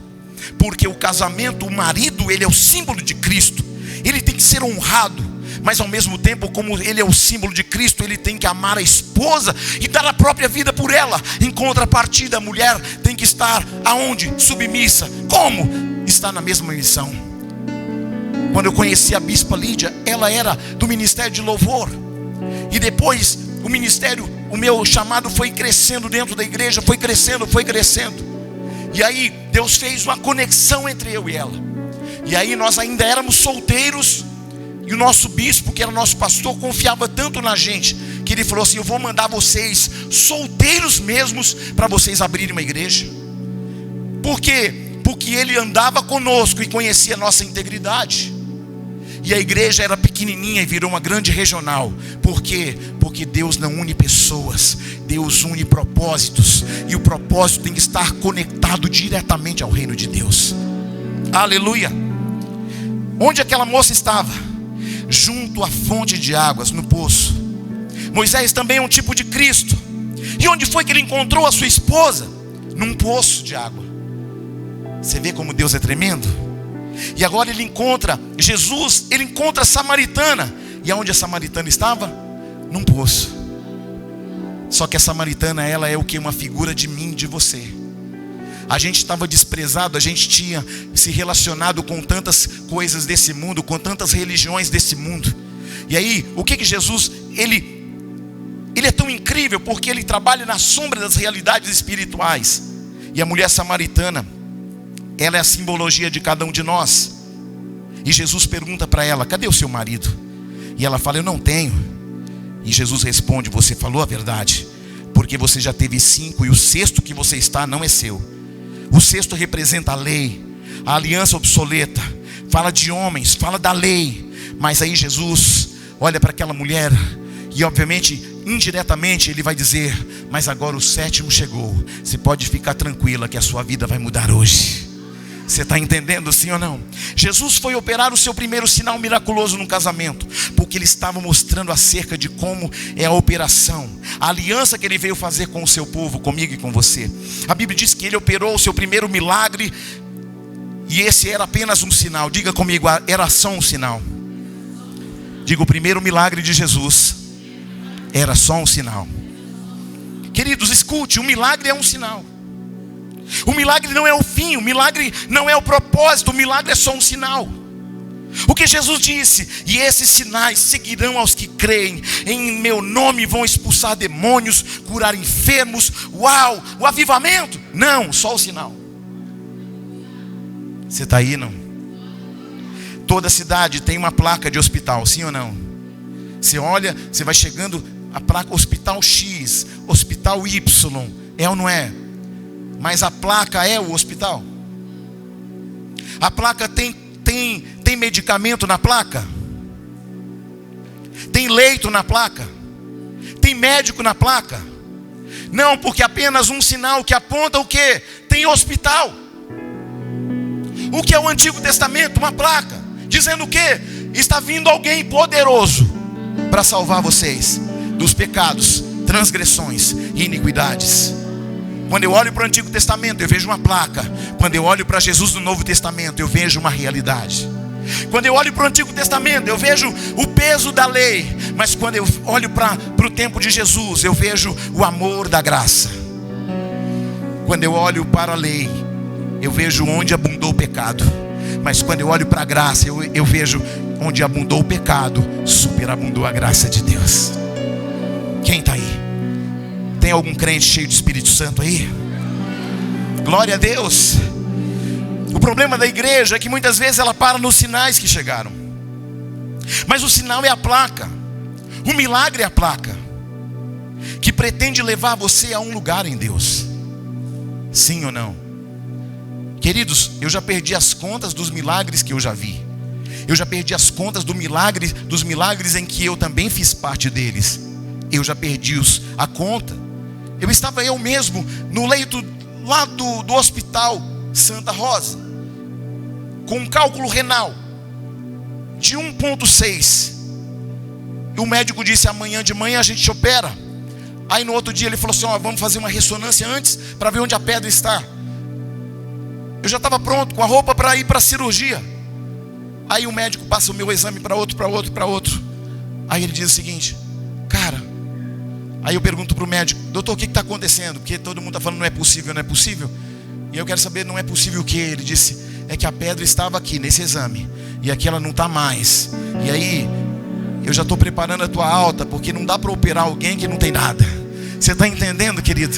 Porque o casamento, o marido, ele é o símbolo de Cristo. Ele tem que ser honrado. Mas ao mesmo tempo, como ele é o símbolo de Cristo, ele tem que amar a esposa e dar a própria vida por ela. Em contrapartida, a mulher tem que estar aonde? Submissa. Como? Está na mesma missão. Quando eu conheci a bispa Lídia, ela era do ministério de louvor. E depois o ministério o meu chamado foi crescendo dentro da igreja, foi crescendo. E aí Deus fez uma conexão entre eu e ela. E aí nós ainda éramos solteiros. E o nosso bispo, que era nosso pastor, confiava tanto na gente, que ele falou assim: eu vou mandar vocês solteiros mesmos para vocês abrirem uma igreja. Por quê? Porque ele andava conosco e conhecia a nossa integridade. E a igreja era pequenininha e virou uma grande regional. Por quê? Porque Deus não une pessoas, Deus une propósitos. E o propósito tem que estar conectado diretamente ao reino de Deus. Aleluia. Onde aquela moça estava? Junto à fonte de águas, no poço. Moisés também é um tipo de Cristo. E onde foi que ele encontrou a sua esposa? Num poço de água. Você vê como Deus é tremendo? E agora ele encontra Jesus, ele encontra a samaritana. E aonde a samaritana estava? Num poço. Só que a samaritana, ela é o que? Uma figura de mim, de você. A gente estava desprezado, a gente tinha se relacionado com tantas coisas desse mundo, com tantas religiões desse mundo. E aí, o que Jesus, ele é tão incrível, porque ele trabalha na sombra das realidades espirituais. E a mulher samaritana, ela é a simbologia de cada um de nós. E Jesus pergunta para ela: cadê o seu marido? E ela fala: eu não tenho. E Jesus responde: você falou a verdade, porque você já teve 5 e o 6º que você está não é seu. O 6º representa a lei, a aliança obsoleta. Fala de homens, fala da lei. Mas aí Jesus olha para aquela mulher e obviamente, indiretamente ele vai dizer: mas agora o 7º chegou. Você pode ficar tranquila que a sua vida vai mudar hoje. Você está entendendo, sim ou não? Jesus foi operar o seu primeiro sinal miraculoso no casamento, porque ele estava mostrando acerca de como é a operação, a aliança que ele veio fazer com o seu povo, comigo e com você. A Bíblia diz que ele operou o seu primeiro milagre, e esse era apenas um sinal. Diga comigo: era só um sinal. Diga: o primeiro milagre de Jesus era só um sinal. Queridos, escute: o milagre é um sinal. O milagre não é o fim, o milagre não é o propósito, o milagre é só um sinal. O que Jesus disse: e esses sinais seguirão aos que creem, em meu nome vão expulsar demônios, curar enfermos. Uau, o avivamento? Não, só o sinal. Você está aí, não? Toda cidade tem uma placa de hospital, sim ou não? Você olha, você vai chegando, a placa Hospital X, Hospital Y, é ou não é? Mas a placa é o hospital? A placa tem medicamento na placa? Tem leito na placa? Tem médico na placa? Não, porque apenas um sinal que aponta o que? Tem hospital. O que é o Antigo Testamento? Uma placa dizendo o que? Está vindo alguém poderoso para salvar vocês dos pecados, transgressões e iniquidades. Quando eu olho para o Antigo Testamento, eu vejo uma placa. Quando eu olho para Jesus no Novo Testamento, eu vejo uma realidade. Quando eu olho para o Antigo Testamento, eu vejo o peso da lei. Mas quando eu olho para o tempo de Jesus, eu vejo o amor da graça. Quando eu olho para a lei, eu vejo onde abundou o pecado. Mas quando eu olho para a graça, eu vejo onde abundou o pecado, superabundou a graça de Deus. Quem está aí? Tem algum crente cheio de Espírito Santo aí? Glória a Deus. O problema da igreja é que muitas vezes ela para nos sinais que chegaram. Mas o sinal é a placa. O milagre é a placa que pretende levar você a um lugar em Deus. Sim ou não? Queridos, eu já perdi as contas dos milagres que eu já vi. Eu já perdi as contas dos milagres em que eu também fiz parte deles. Eu já perdi a conta. Eu estava eu mesmo no leito lá do hospital Santa Rosa, com um cálculo renal de 1,6. E o médico disse: amanhã de manhã a gente te opera. Aí no outro dia ele falou assim: vamos fazer uma ressonância antes para ver onde a pedra está. Eu já estava pronto com a roupa para ir para a cirurgia. Aí o médico passa o meu exame para outro. Aí ele diz o seguinte: cara, aí eu pergunto para o médico: doutor, o que está acontecendo? Porque todo mundo está falando não é possível, não é possível. E eu quero saber, não é possível o que? Ele disse: é que a pedra estava aqui nesse exame, e aqui ela não está mais. E aí, eu já estou preparando a tua alta, porque não dá para operar alguém que não tem nada. Você está entendendo, querido?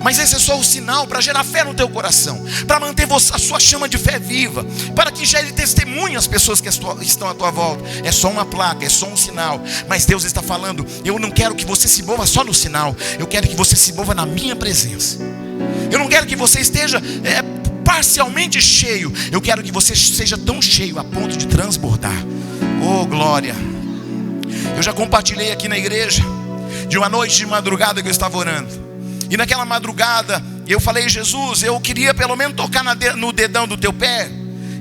Mas esse é só o sinal para gerar fé no teu coração, para manter a sua chama de fé viva, para que gere testemunho às pessoas que estão à tua volta. É só uma placa, é só um sinal. Mas Deus está falando: eu não quero que você se mova só no sinal, eu quero que você se mova na minha presença. Eu não quero que você esteja parcialmente cheio, eu quero que você seja tão cheio a ponto de transbordar. Oh, glória! Eu já compartilhei aqui na igreja de uma noite de madrugada que eu estava orando. E naquela madrugada eu falei: Jesus, eu queria pelo menos tocar no dedão do teu pé.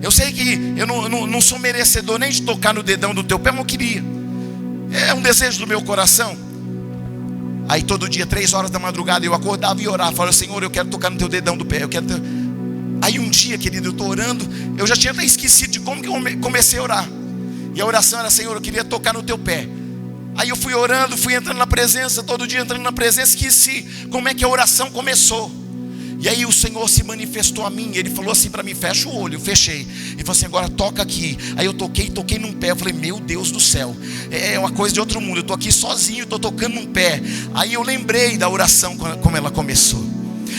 Eu sei que eu não sou merecedor nem de tocar no dedão do teu pé, mas eu queria. É um desejo do meu coração. Aí todo dia, 3 horas da madrugada, eu acordava e orava. Falei: Senhor, eu quero tocar no teu dedão do pé, eu quero Aí um dia, querido, eu estou orando. Eu já tinha até esquecido de como que eu comecei a orar. E a oração era: Senhor, eu queria tocar no teu pé. Aí eu fui orando, fui entrando na presença, todo dia entrando na presença, esqueci como é que a oração começou. E aí o Senhor se manifestou a mim, Ele falou assim para mim: fecha o olho. Eu fechei. Ele falou assim: agora toca aqui. Aí eu toquei num pé. Eu falei: meu Deus do céu, é uma coisa de outro mundo. Eu estou aqui sozinho, estou tocando num pé. Aí eu lembrei da oração como ela começou.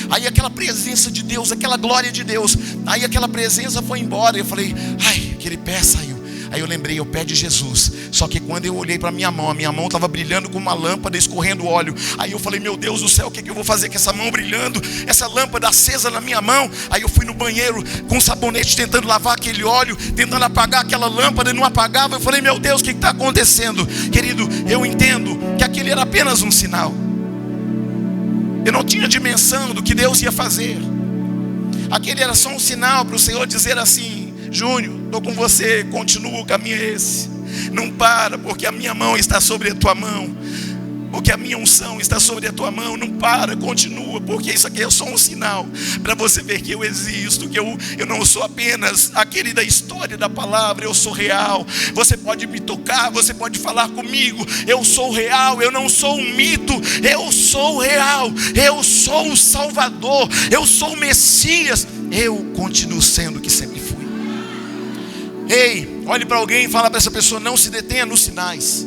Aí aquela presença de Deus, aquela glória de Deus, aí aquela presença foi embora. Eu falei: ai, aquele pé saiu. Aí eu lembrei: o pé de Jesus. Só que quando eu olhei para a minha mão estava brilhando com uma lâmpada, escorrendo óleo. Aí eu falei: meu Deus do céu, o que eu vou fazer com essa mão brilhando, essa lâmpada acesa na minha mão? Aí eu fui no banheiro com sabonete, tentando lavar aquele óleo, tentando apagar aquela lâmpada, e não apagava. Eu falei: meu Deus, o que está acontecendo? Querido, eu entendo que aquele era apenas um sinal. Eu não tinha dimensão do que Deus ia fazer. Aquele era só um sinal para o Senhor dizer assim: Júnior, estou com você, continua, o caminho é esse. Não para, porque a minha mão está sobre a tua mão, porque a minha unção está sobre a tua mão. Não para, continua, porque isso aqui é só um sinal para você ver que eu existo, que eu não sou apenas aquele da história da palavra, eu sou real. Você pode me tocar, você pode falar comigo, eu sou real, eu não sou um mito, eu sou real, eu sou o Salvador, eu sou o Messias, eu continuo sendo o que sempre fui. Ei, olhe para alguém e fala para essa pessoa: não se detenha nos sinais.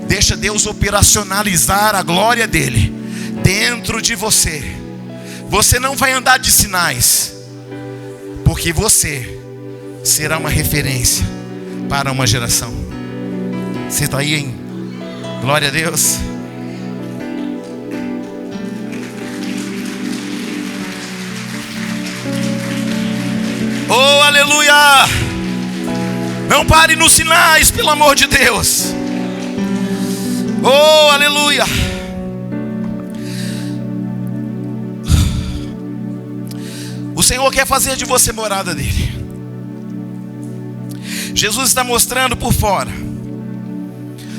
Deixa Deus operacionalizar a glória dele dentro de você. Você não vai andar de sinais, porque você será uma referência para uma geração. Você está aí, hein? Glória a Deus. Oh, aleluia! Não pare nos sinais, pelo amor de Deus. Oh, aleluia! O Senhor quer fazer de você morada dele. Jesus está mostrando por fora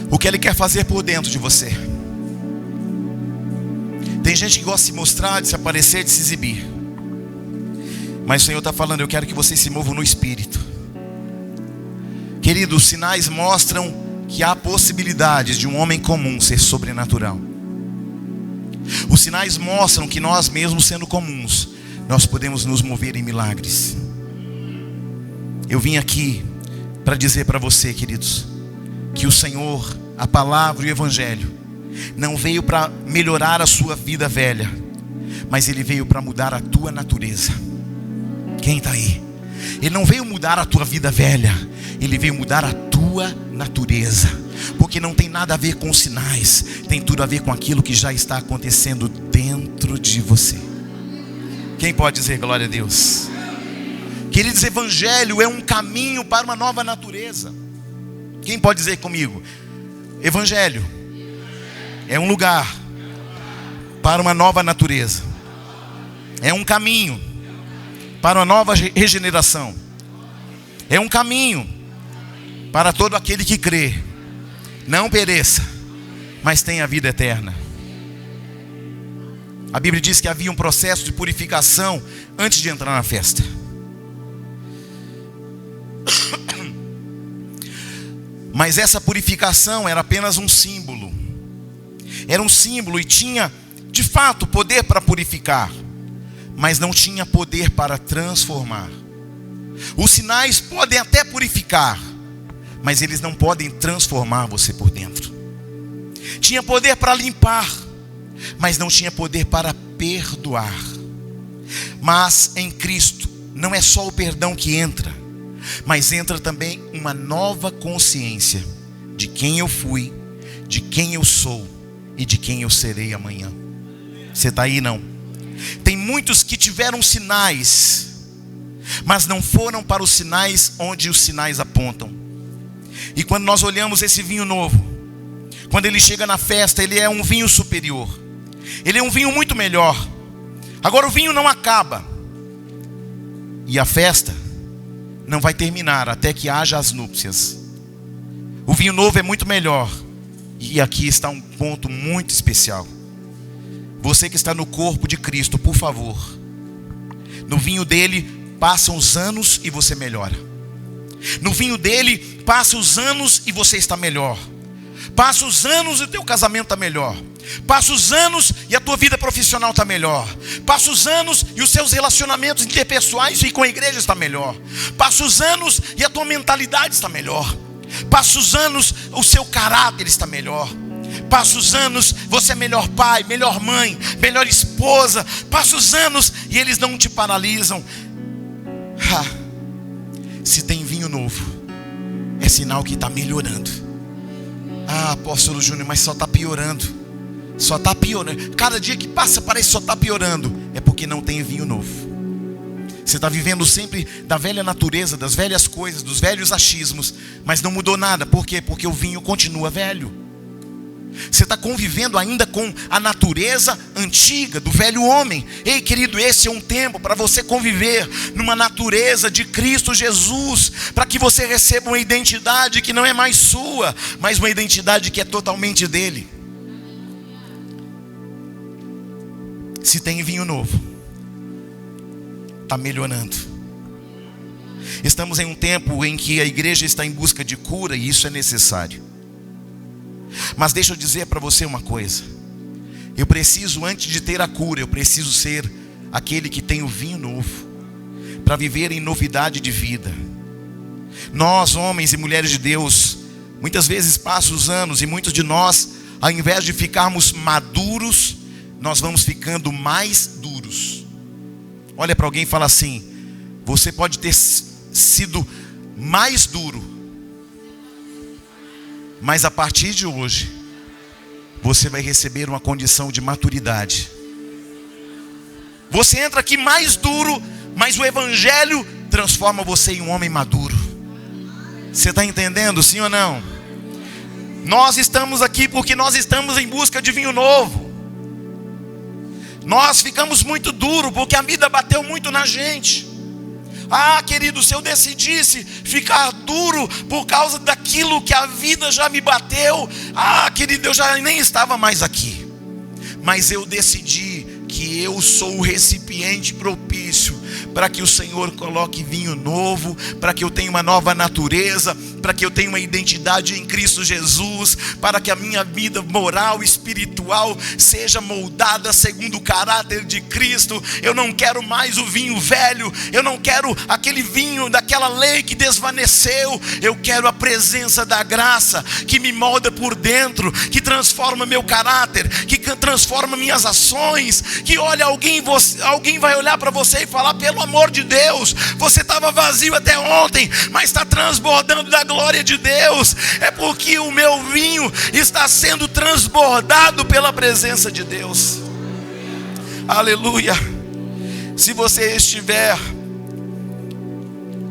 o que Ele quer fazer por dentro de você. Tem gente que gosta de se mostrar, de se aparecer, de se exibir. Mas o Senhor está falando: eu quero que vocês se movam no Espírito. Queridos, os sinais mostram que há possibilidades de um homem comum ser sobrenatural. Os sinais mostram que nós mesmos sendo comuns, nós podemos nos mover em milagres. Eu vim aqui para dizer para você, queridos, que o Senhor, a palavra e o Evangelho não veio para melhorar a sua vida velha, mas Ele veio para mudar a tua natureza. Quem está aí? Ele não veio mudar a tua vida velha, Ele veio mudar a tua natureza. Porque não tem nada a ver com sinais, tem tudo a ver com aquilo que já está acontecendo dentro de você. Quem pode dizer glória a Deus? Queridos, Evangelho é um caminho para uma nova natureza. Quem pode dizer comigo? Evangelho é um lugar para uma nova natureza. É um caminho para uma nova regeneração. É um caminho para todo aquele que crê não pereça, mas tenha vida eterna. A Bíblia diz que havia um processo de purificação antes de entrar na festa. Mas essa purificação era apenas um símbolo. Era um símbolo e tinha de fato poder para purificar, mas não tinha poder para transformar. Os sinais podem até purificar, mas eles não podem transformar você por dentro. Tinha poder para limpar, mas não tinha poder para perdoar. Mas em Cristo não é só o perdão que entra, mas entra também uma nova consciência de quem eu fui, de quem eu sou e de quem eu serei amanhã. Você está aí, não? Tem muitos que tiveram sinais, mas não foram para os sinais onde os sinais apontam. E quando nós olhamos esse vinho novo, quando ele chega na festa, ele é um vinho superior, ele é um vinho muito melhor. Agora o vinho não acaba, e a festa não vai terminar até que haja as núpcias. O vinho novo é muito melhor. E aqui está um ponto muito especial. Você que está no corpo de Cristo, por favor, no vinho dele passam os anos e você melhora. No vinho dele passam os anos e você está melhor. Passa os anos e o teu casamento está melhor. Passa os anos e a tua vida profissional está melhor. Passa os anos e os seus relacionamentos interpessoais e com a igreja está melhor. Passa os anos e a tua mentalidade está melhor. Passa os anos, o seu caráter está melhor. Passa os anos, você é melhor pai, melhor mãe, melhor esposa. Passa os anos e eles não te paralisam. Se tem vinho novo, é sinal que está melhorando. Apóstolo Júnior, mas só está piorando. Só está piorando. Cada dia que passa parece que só está piorando. É porque não tem vinho novo. Você está vivendo sempre da velha natureza, das velhas coisas, dos velhos achismos, mas não mudou nada. Por quê? Porque o vinho continua velho. Você está convivendo ainda com a natureza antiga do velho homem. Ei, querido, esse é um tempo para você conviver numa natureza de Cristo Jesus, para que você receba uma identidade que não é mais sua, mas uma identidade que é totalmente dele. Se tem vinho novo, está melhorando. Estamos em um tempo em que a igreja está em busca de cura, e isso é necessário. Mas deixa eu dizer para você uma coisa. Eu preciso, antes de ter a cura, eu preciso ser aquele que tem o vinho novo, para viver em novidade de vida. Nós, homens e mulheres de Deus, muitas vezes passam os anos, e muitos de nós, ao invés de ficarmos maduros, nós vamos ficando mais duros. Olha para alguém e fala assim: você pode ter sido mais duro, mas a partir de hoje você vai receber uma condição de maturidade. Você entra aqui mais duro, mas o evangelho transforma você em um homem maduro. Você está entendendo, sim ou não? Nós estamos aqui porque nós estamos em busca de vinho novo. Nós ficamos muito duros porque a vida bateu muito na gente. Querido, se eu decidisse ficar duro por causa daquilo que a vida já me bateu, querido, eu já nem estava mais aqui. Mas eu decidi que eu sou o recipiente propício para que o Senhor coloque vinho novo, para que eu tenha uma nova natureza, para que eu tenha uma identidade em Cristo Jesus, para que a minha vida moral e espiritual seja moldada segundo o caráter de Cristo. Eu não quero mais o vinho velho, eu não quero aquele vinho daquela lei que desvaneceu. Eu quero a presença da graça que me molda por dentro, que transforma meu caráter, que transforma minhas ações, que olha, alguém vai olhar para você e falar: pelo amor de Deus, você estava vazio até ontem, mas está transbordando da glória de Deus. É porque o meu vinho está sendo transbordado pela presença de Deus. Aleluia. Se você estiver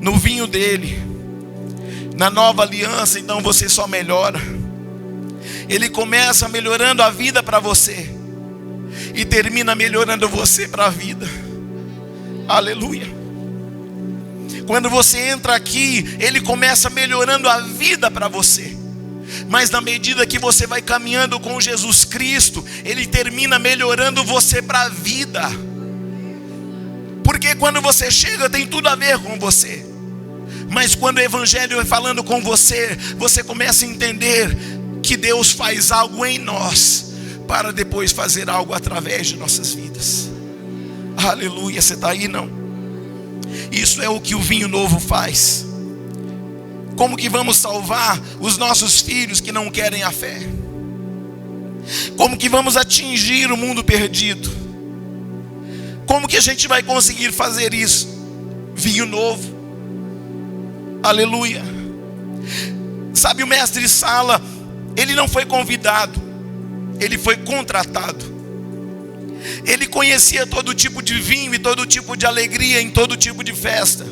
no vinho dele, na nova aliança, então você só melhora. Ele começa melhorando a vida para você e termina melhorando você para a vida. Aleluia. Quando você entra aqui, ele começa melhorando a vida para você, mas na medida que você vai caminhando com Jesus Cristo, ele termina melhorando você para a vida. Porque quando você chega, tem tudo a ver com você, mas quando o evangelho vai falando com você, você começa a entender que Deus faz algo em nós para depois fazer algo através de nossas vidas. Aleluia. Você está aí, não? Isso é o que o vinho novo faz. Como que vamos salvar os nossos filhos que não querem a fé? Como que vamos atingir o mundo perdido? Como que a gente vai conseguir fazer isso? Vinho novo. Aleluia. Sabe, o mestre Sala, ele não foi convidado, ele foi contratado. Ele conhecia todo tipo de vinho e todo tipo de alegria em todo tipo de festa.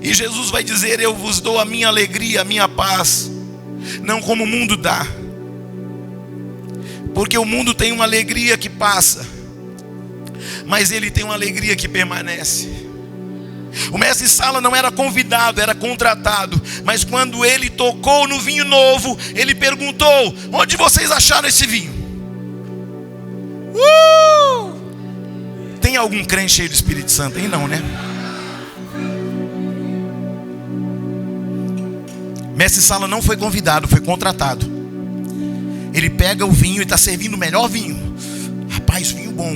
E Jesus vai dizer: eu vos dou a minha alegria, a minha paz, não como o mundo dá. Porque o mundo tem uma alegria que passa, mas ele tem uma alegria que permanece. O mestre Sala não era convidado, era contratado. Mas quando ele tocou no vinho novo, ele perguntou: onde vocês acharam esse vinho? Tem algum crente cheio do Espírito Santo aí? Não, né? Mestre Sala não foi convidado, foi contratado. Ele pega o vinho e está servindo o melhor vinho. Rapaz, vinho bom.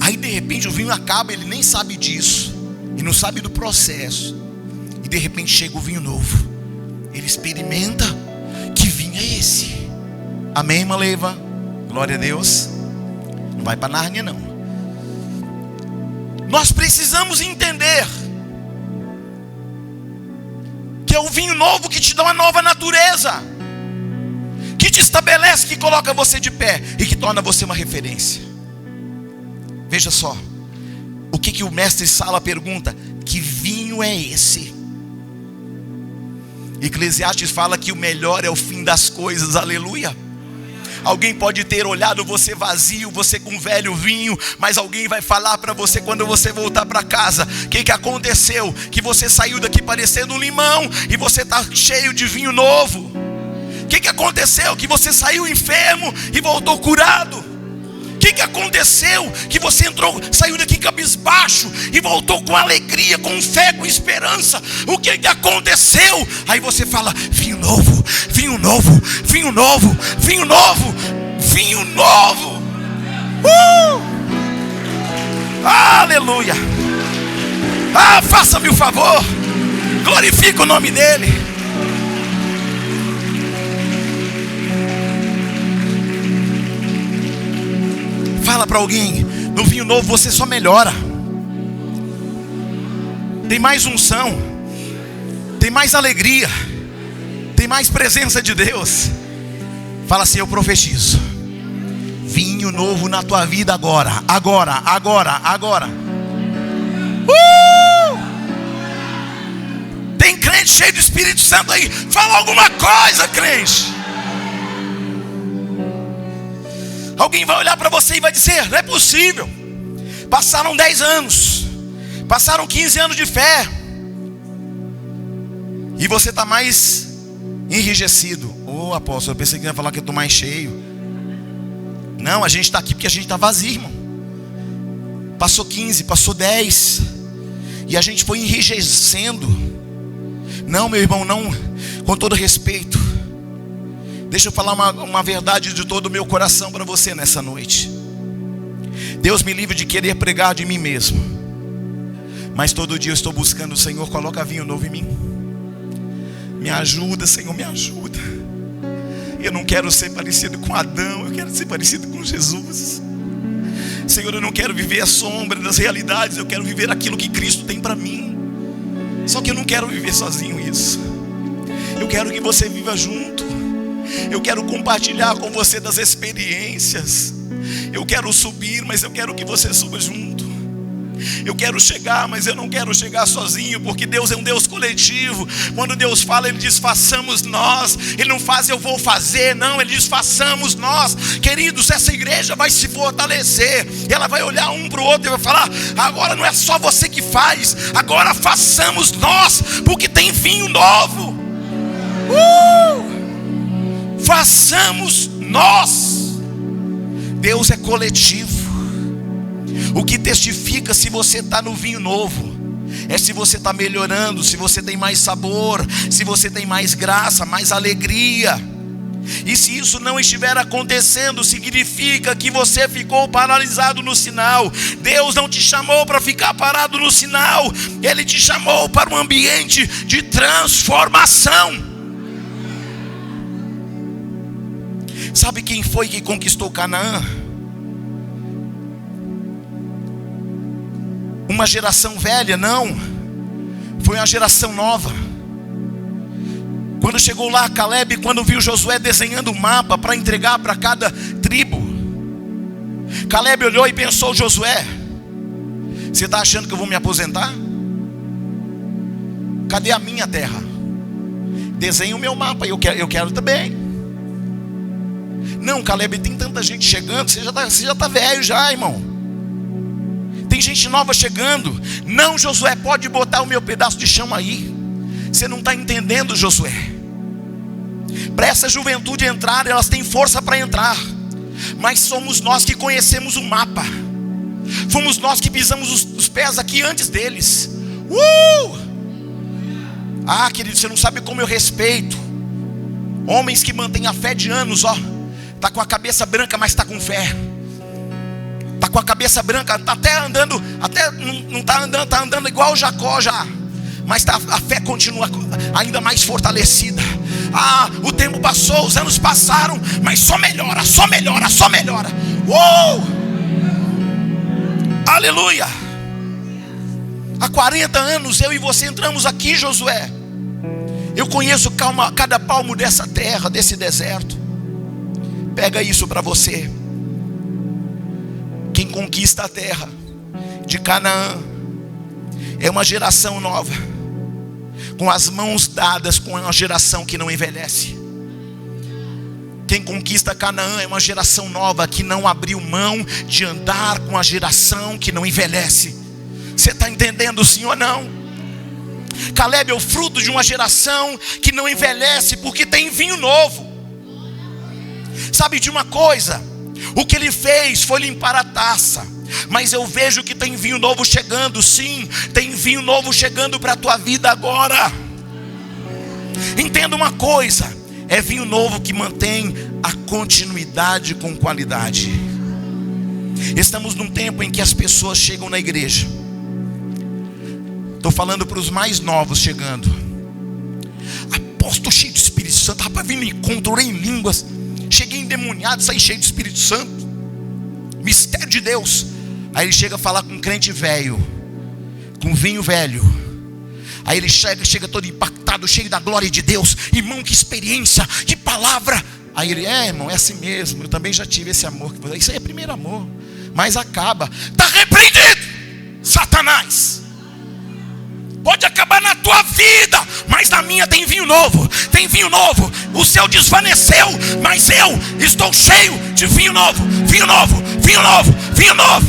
Aí de repente o vinho acaba, ele nem sabe disso, e não sabe do processo. E de repente chega o vinho novo. Ele experimenta. Que vinho é esse? Amém, irmã Leiva? Glória a Deus. Não vai para Nárnia não. Nós precisamos entender que é o vinho novo que te dá uma nova natureza, que te estabelece, que coloca você de pé e que torna você uma referência. Veja só, o que o mestre Sala pergunta: que vinho é esse? Eclesiastes fala que o melhor é o fim das coisas, aleluia. Alguém pode ter olhado você vazio, você com velho vinho, mas alguém vai falar para você quando você voltar para casa: o que aconteceu? Que você saiu daqui parecendo um limão e você está cheio de vinho novo. O que aconteceu? Que você saiu enfermo e voltou curado. O que aconteceu? Que você saiu daqui cabisbaixo e voltou com alegria, com fé, com esperança. O que aconteceu? Aí você fala: vinho novo, vinho novo, vinho novo, vinho novo, vinho novo. Aleluia. Faça-me o favor, glorifica o nome dele. Fala para alguém: no vinho novo você só melhora. Tem mais unção, tem mais alegria, tem mais presença de Deus. Fala assim: eu profetizo vinho novo na tua vida agora, agora, agora, agora. Tem crente cheio do Espírito Santo aí? Fala alguma coisa, crente. Alguém vai olhar para você e vai dizer: não é possível. Passaram 10 anos, passaram 15 anos de fé, e você está mais enrijecido. Apóstolo, eu pensei que ia falar que eu estou mais cheio. Não, a gente está aqui porque a gente está vazio, irmão. Passou 15, passou 10, e a gente foi enrijecendo. Não, meu irmão, não, com todo respeito, deixa eu falar uma verdade de todo o meu coração para você nessa noite. Deus me livre de querer pregar de mim mesmo, mas todo dia eu estou buscando: o Senhor, coloca vinho novo em mim. Me ajuda, Senhor, me ajuda. Eu não quero ser parecido com Adão, eu quero ser parecido com Jesus. Senhor, eu não quero viver a sombra das realidades, eu quero viver aquilo que Cristo tem para mim. Só que eu não quero viver sozinho isso. Eu quero que você viva junto. Eu quero compartilhar com você das experiências. Eu quero subir, mas eu quero que você suba junto. Eu quero chegar, mas eu não quero chegar sozinho, porque Deus é um Deus coletivo. Quando Deus fala, Ele diz: façamos nós. Ele não faz eu vou fazer, não, Ele diz: façamos nós. Queridos, essa igreja vai se fortalecer. Ela vai olhar um para o outro e vai falar: agora não é só você que faz, agora façamos nós, porque tem vinho novo. Façamos nós. Deus é coletivo. O que testifica se você está no vinho novo é se você está melhorando, se você tem mais sabor, se você tem mais graça, mais alegria. E se isso não estiver acontecendo, significa que você ficou paralisado no sinal. Deus não te chamou para ficar parado no sinal, Ele te chamou para um ambiente de transformação. Sabe quem foi que conquistou Canaã? Uma geração velha? Não, foi uma geração nova. Quando chegou lá Caleb, quando viu Josué desenhando o mapa para entregar para cada tribo, Caleb olhou e pensou: Josué, você está achando que eu vou me aposentar? Cadê a minha terra? Desenhe o meu mapa, eu quero também. Não, Caleb, tem tanta gente chegando, você já está velho já, irmão. Tem gente nova chegando. Não, Josué, pode botar o meu pedaço de chão aí. Você não está entendendo, Josué. Para essa juventude entrar, elas têm força para entrar, mas somos nós que conhecemos o mapa. Fomos nós que pisamos os pés aqui antes deles. Ah, querido, você não sabe como eu respeito homens que mantêm a fé de anos, ó. Tá com a cabeça branca, mas está com fé. Tá com a cabeça branca, tá até andando, até não tá andando, tá andando igual Jacó já, mas a fé continua ainda mais fortalecida. Ah, o tempo passou, os anos passaram, mas só melhora, só melhora, só melhora. Aleluia. Há 40 anos eu e você entramos aqui, Josué. Eu conheço cada palmo dessa terra, desse deserto. Pega isso para você. Quem conquista a terra de Canaã é uma geração nova, com as mãos dadas com uma geração que não envelhece. Quem conquista Canaã é uma geração nova que não abriu mão de andar com a geração que não envelhece. Você está entendendo, sim ou não? Caleb é o fruto de uma geração que não envelhece, porque tem vinho novo. Sabe de uma coisa? O que ele fez foi limpar a taça, mas eu vejo que tem vinho novo chegando. Sim, tem vinho novo chegando para a tua vida agora. Entenda uma coisa: é vinho novo que mantém a continuidade com qualidade. Estamos num tempo em que as pessoas chegam na igreja. Estou falando para os mais novos chegando. Apóstolo cheio de Espírito Santo. Rapaz, vim no encontro, orei em línguas, cheguei endemoniado, saí cheio de Espírito Santo. Mistério de Deus. Aí ele chega a falar com um crente velho, com vinho velho. Aí ele chega todo impactado, cheio da glória de Deus. Irmão, que experiência, que palavra. Aí ele: irmão, é assim mesmo, eu também já tive esse amor. Isso aí é primeiro amor, mas acaba. Está repreendido, Satanás. Pode acabar na tua vida, mas na minha tem vinho novo. Tem vinho novo. O seu desvaneceu, mas eu estou cheio de vinho novo. Vinho novo, vinho novo, vinho novo.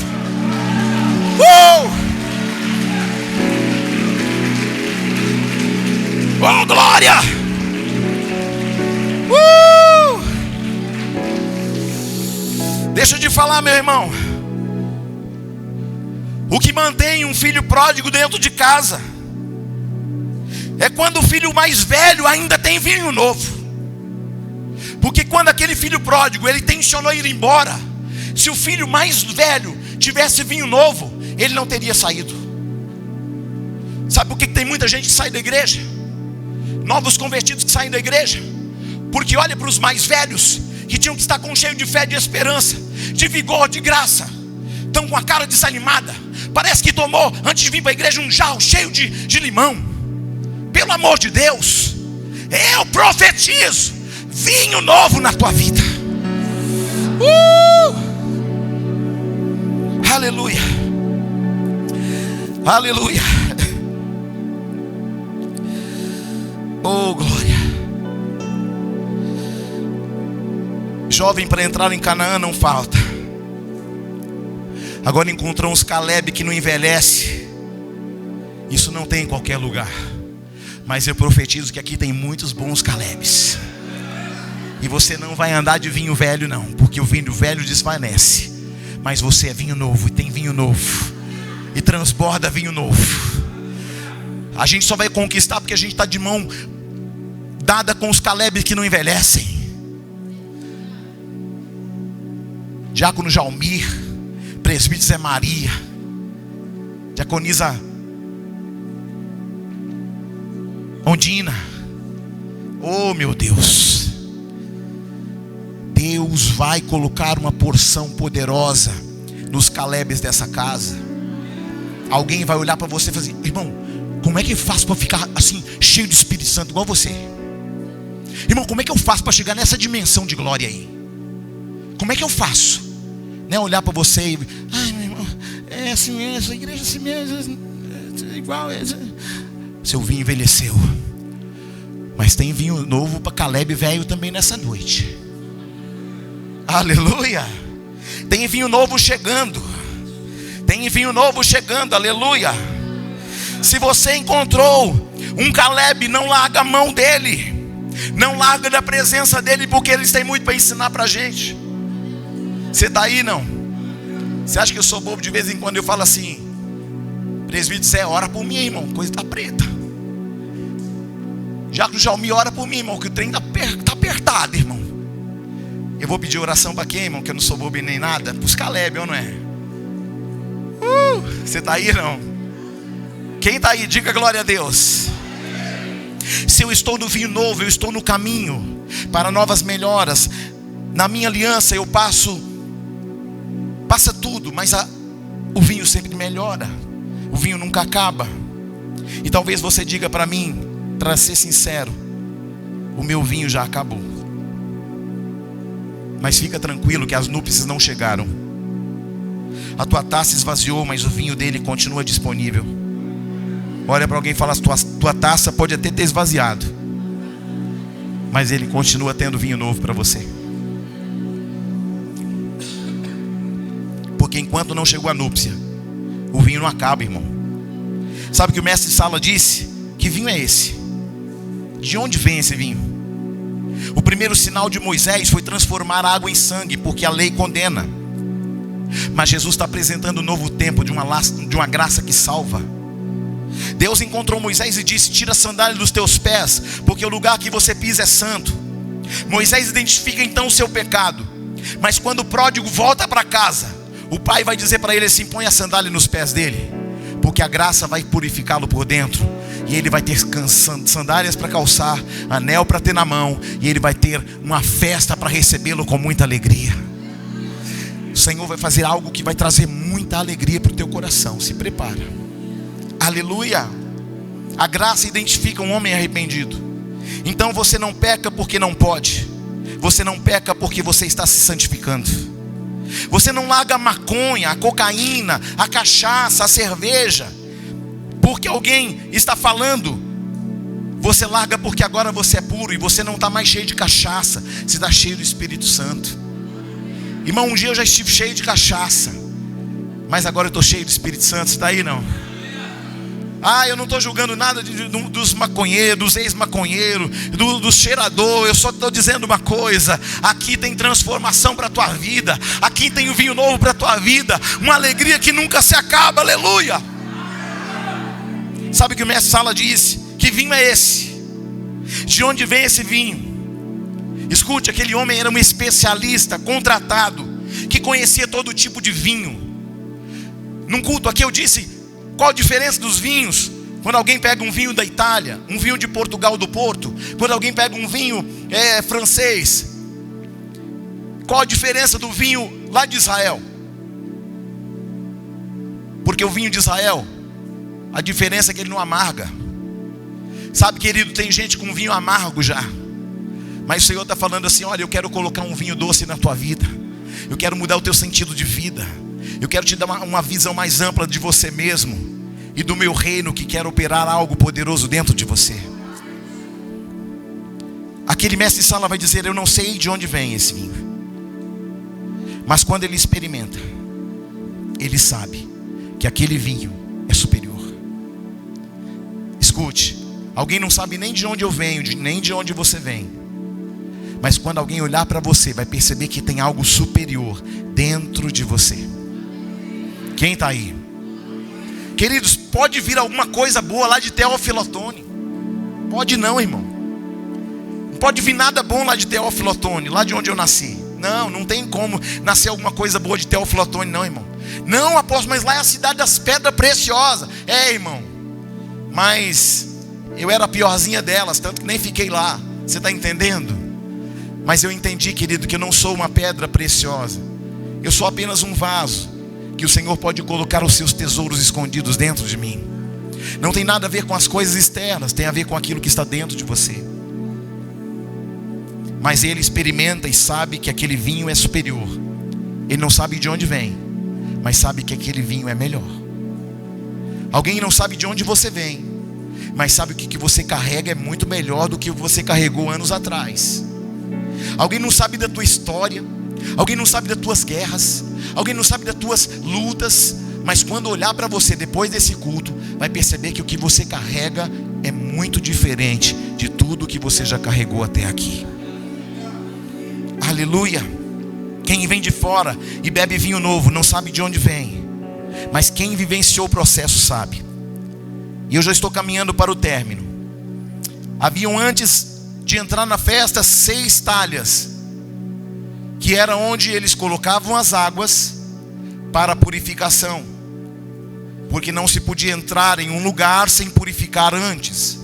Oh, glória. Deixa eu te falar, meu irmão. O que mantém um filho pródigo dentro de casa é quando o filho mais velho ainda tem vinho novo. Porque quando aquele filho pródigo, ele tensionou ir embora, se o filho mais velho tivesse vinho novo, ele não teria saído. Sabe por que tem muita gente que sai da igreja? Novos convertidos que saem da igreja, porque olha para os mais velhos, que tinham que estar com cheio de fé, de esperança, de vigor, de graça. Estão com a cara desanimada. Parece que tomou, antes de vir para a igreja, um jarro cheio de limão. Pelo amor de Deus, eu profetizo vinho novo na tua vida. Aleluia. Aleluia. Oh, glória. Jovem para entrar em Canaã não falta. Agora encontrou uns Caleb que não envelhece. Isso não tem em qualquer lugar. Mas eu profetizo que aqui tem muitos bons Calebs. E você não vai andar de vinho velho não, porque o vinho velho desvanece. Mas você é vinho novo, e tem vinho novo, e transborda vinho novo. A gente só vai conquistar porque a gente está de mão dada com os Calebs que não envelhecem. Diácono Jalmir, presbítero Zé Maria, diaconisa Ondina. Oh, meu Deus. Deus vai colocar uma porção poderosa nos Calebes dessa casa. Alguém vai olhar para você e fazer: irmão, como é que eu faço para ficar assim, cheio do Espírito Santo igual você? Irmão, como é que eu faço para chegar nessa dimensão de glória aí? Como é que eu faço? Né? Olhar para você e: ai, meu irmão, é assim mesmo, essa igreja é assim mesmo, é igual. Seu vinho envelheceu. Mas tem vinho novo para Caleb velho também nessa noite. Aleluia. Tem vinho novo chegando. Tem vinho novo chegando, aleluia. Se você encontrou um Caleb, não larga a mão dele. Não larga da presença dele, porque eles têm muito para ensinar para a gente. Você está aí, não? Você acha que eu sou bobo? De vez em quando eu falo assim: presbítero Zé, ora por mim, irmão, coisa está preta. Jaco Jalmi, ora por mim, irmão, que o trem está apertado, irmão. Eu vou pedir oração para quem, irmão? Que eu não sou bobo nem nada. Para os Caleb, ou não é? Você está aí, não? Quem está aí? Diga glória a Deus. Se eu estou no vinho novo, eu estou no caminho para novas melhoras. Na minha aliança eu passa tudo, mas o vinho sempre melhora. O vinho nunca acaba. E talvez você diga para mim, para ser sincero: o meu vinho já acabou. Mas fica tranquilo que as núpcias não chegaram. A tua taça esvaziou, mas o vinho dele continua disponível. Olha para alguém e fala: tua taça pode até ter esvaziado, mas ele continua tendo vinho novo para você. Porque enquanto não chegou a núpcia, o vinho não acaba, irmão. Sabe o que o mestre de sala disse? Que vinho é esse? De onde vem esse vinho? O primeiro sinal de Moisés foi transformar a água em sangue, porque a lei condena. Mas Jesus está apresentando um novo tempo de uma graça que salva. Deus encontrou Moisés e disse: tira a sandália dos teus pés, porque o lugar que você pisa é santo. Moisés identifica então o seu pecado. Mas quando o pródigo volta para casa, o pai vai dizer para ele assim: põe a sandália nos pés dele, porque a graça vai purificá-lo por dentro. E ele vai ter sandálias para calçar, anel para ter na mão, e ele vai ter uma festa para recebê-lo com muita alegria. O Senhor vai fazer algo que vai trazer muita alegria para o teu coração. Se prepara. Aleluia. A graça identifica um homem arrependido. Então você não peca porque não pode. Você não peca porque você está se santificando. Você não larga a maconha, a cocaína, a cachaça, a cerveja porque alguém está falando. Você larga porque agora você é puro. E você não está mais cheio de cachaça, você está cheio do Espírito Santo. Irmão, um dia eu já estive cheio de cachaça, mas agora eu estou cheio do Espírito Santo. Você está aí, não? Eu não estou julgando nada dos maconheiros, dos ex-maconheiros, dos cheiradores. Eu só estou dizendo uma coisa: aqui tem transformação para a tua vida. Aqui tem um vinho novo para a tua vida. Uma alegria que nunca se acaba, aleluia. Sabe o que o mestre Sala disse? Que vinho é esse? De onde vem esse vinho? Escute, aquele homem era um especialista, contratado, que conhecia todo tipo de vinho. Num culto aqui eu disse: qual a diferença dos vinhos? Quando alguém pega um vinho da Itália, um vinho de Portugal, do Porto, quando alguém pega um vinho francês, qual a diferença do vinho lá de Israel? Porque o vinho de Israel, a diferença é que ele não amarga. Sabe, querido, tem gente com vinho amargo já, mas o Senhor está falando assim: olha, eu quero colocar um vinho doce na tua vida. Eu quero mudar o teu sentido de vida. Eu quero te dar uma visão mais ampla de você mesmo e do meu reino, que quer operar algo poderoso dentro de você. Aquele mestre de sala vai dizer: eu não sei de onde vem esse vinho, mas quando ele experimenta, ele sabe que aquele vinho é superior. Escute, alguém não sabe nem de onde eu venho, nem de onde você vem, mas quando alguém olhar para você, vai perceber que tem algo superior dentro de você. Quem está aí? Queridos, pode vir alguma coisa boa lá de Teófilo Otoni? Pode não, irmão. Não pode vir nada bom lá de Teófilo Otoni, lá de onde eu nasci. Não, não tem como nascer alguma coisa boa de Teófilo Otoni, não, irmão. Não, apóstolo, mas lá é a cidade das pedras preciosas. Irmão, mas eu era a piorzinha delas, tanto que nem fiquei lá. Você está entendendo? Mas eu entendi, querido, que eu não sou uma pedra preciosa. Eu sou apenas um vaso que o Senhor pode colocar os seus tesouros escondidos dentro de mim. Não tem nada a ver com as coisas externas, tem a ver com aquilo que está dentro de você. Mas ele experimenta e sabe que aquele vinho é superior. Ele não sabe de onde vem, mas sabe que aquele vinho é melhor. Alguém não sabe de onde você vem, mas sabe que o que você carrega é muito melhor do que o que você carregou anos atrás. Alguém não sabe da tua história, alguém não sabe das tuas guerras, alguém não sabe das tuas lutas, mas quando olhar para você depois desse culto, vai perceber que o que você carrega é muito diferente de tudo que você já carregou até aqui. Aleluia. Quem vem de fora e bebe vinho novo não sabe de onde vem, mas quem vivenciou o processo sabe. E eu já estou caminhando para o término. Haviam, antes de entrar na festa, 6 talhas, que era onde eles colocavam as águas para a purificação, porque não se podia entrar em um lugar sem purificar antes.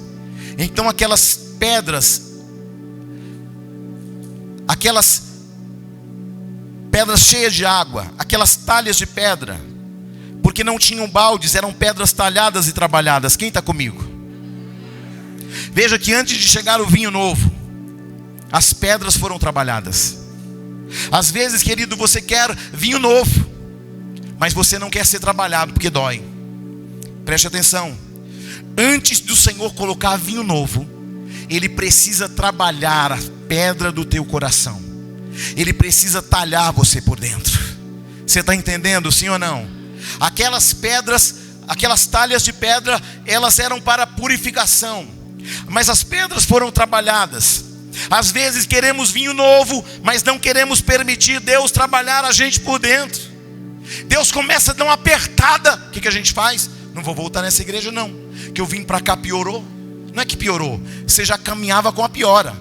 Então aquelas pedras cheias de água, aquelas talhas de pedra, porque não tinham baldes, eram pedras talhadas e trabalhadas. Quem está comigo? Veja que antes de chegar o vinho novo, as pedras foram trabalhadas. Às vezes, querido, você quer vinho novo, mas você não quer ser trabalhado porque dói. Preste atenção. Antes do Senhor colocar vinho novo, Ele precisa trabalhar a pedra do teu coração. Ele precisa talhar você por dentro. Você está entendendo, sim ou não? Aquelas pedras, aquelas talhas de pedra, elas eram para purificação, mas as pedras foram trabalhadas. Às vezes queremos vinho novo, mas não queremos permitir Deus trabalhar a gente por dentro. Deus começa a dar uma apertada. O que a gente faz? Não vou voltar nessa igreja não, que eu vim para cá piorou. Não é que piorou, você já caminhava com a piora.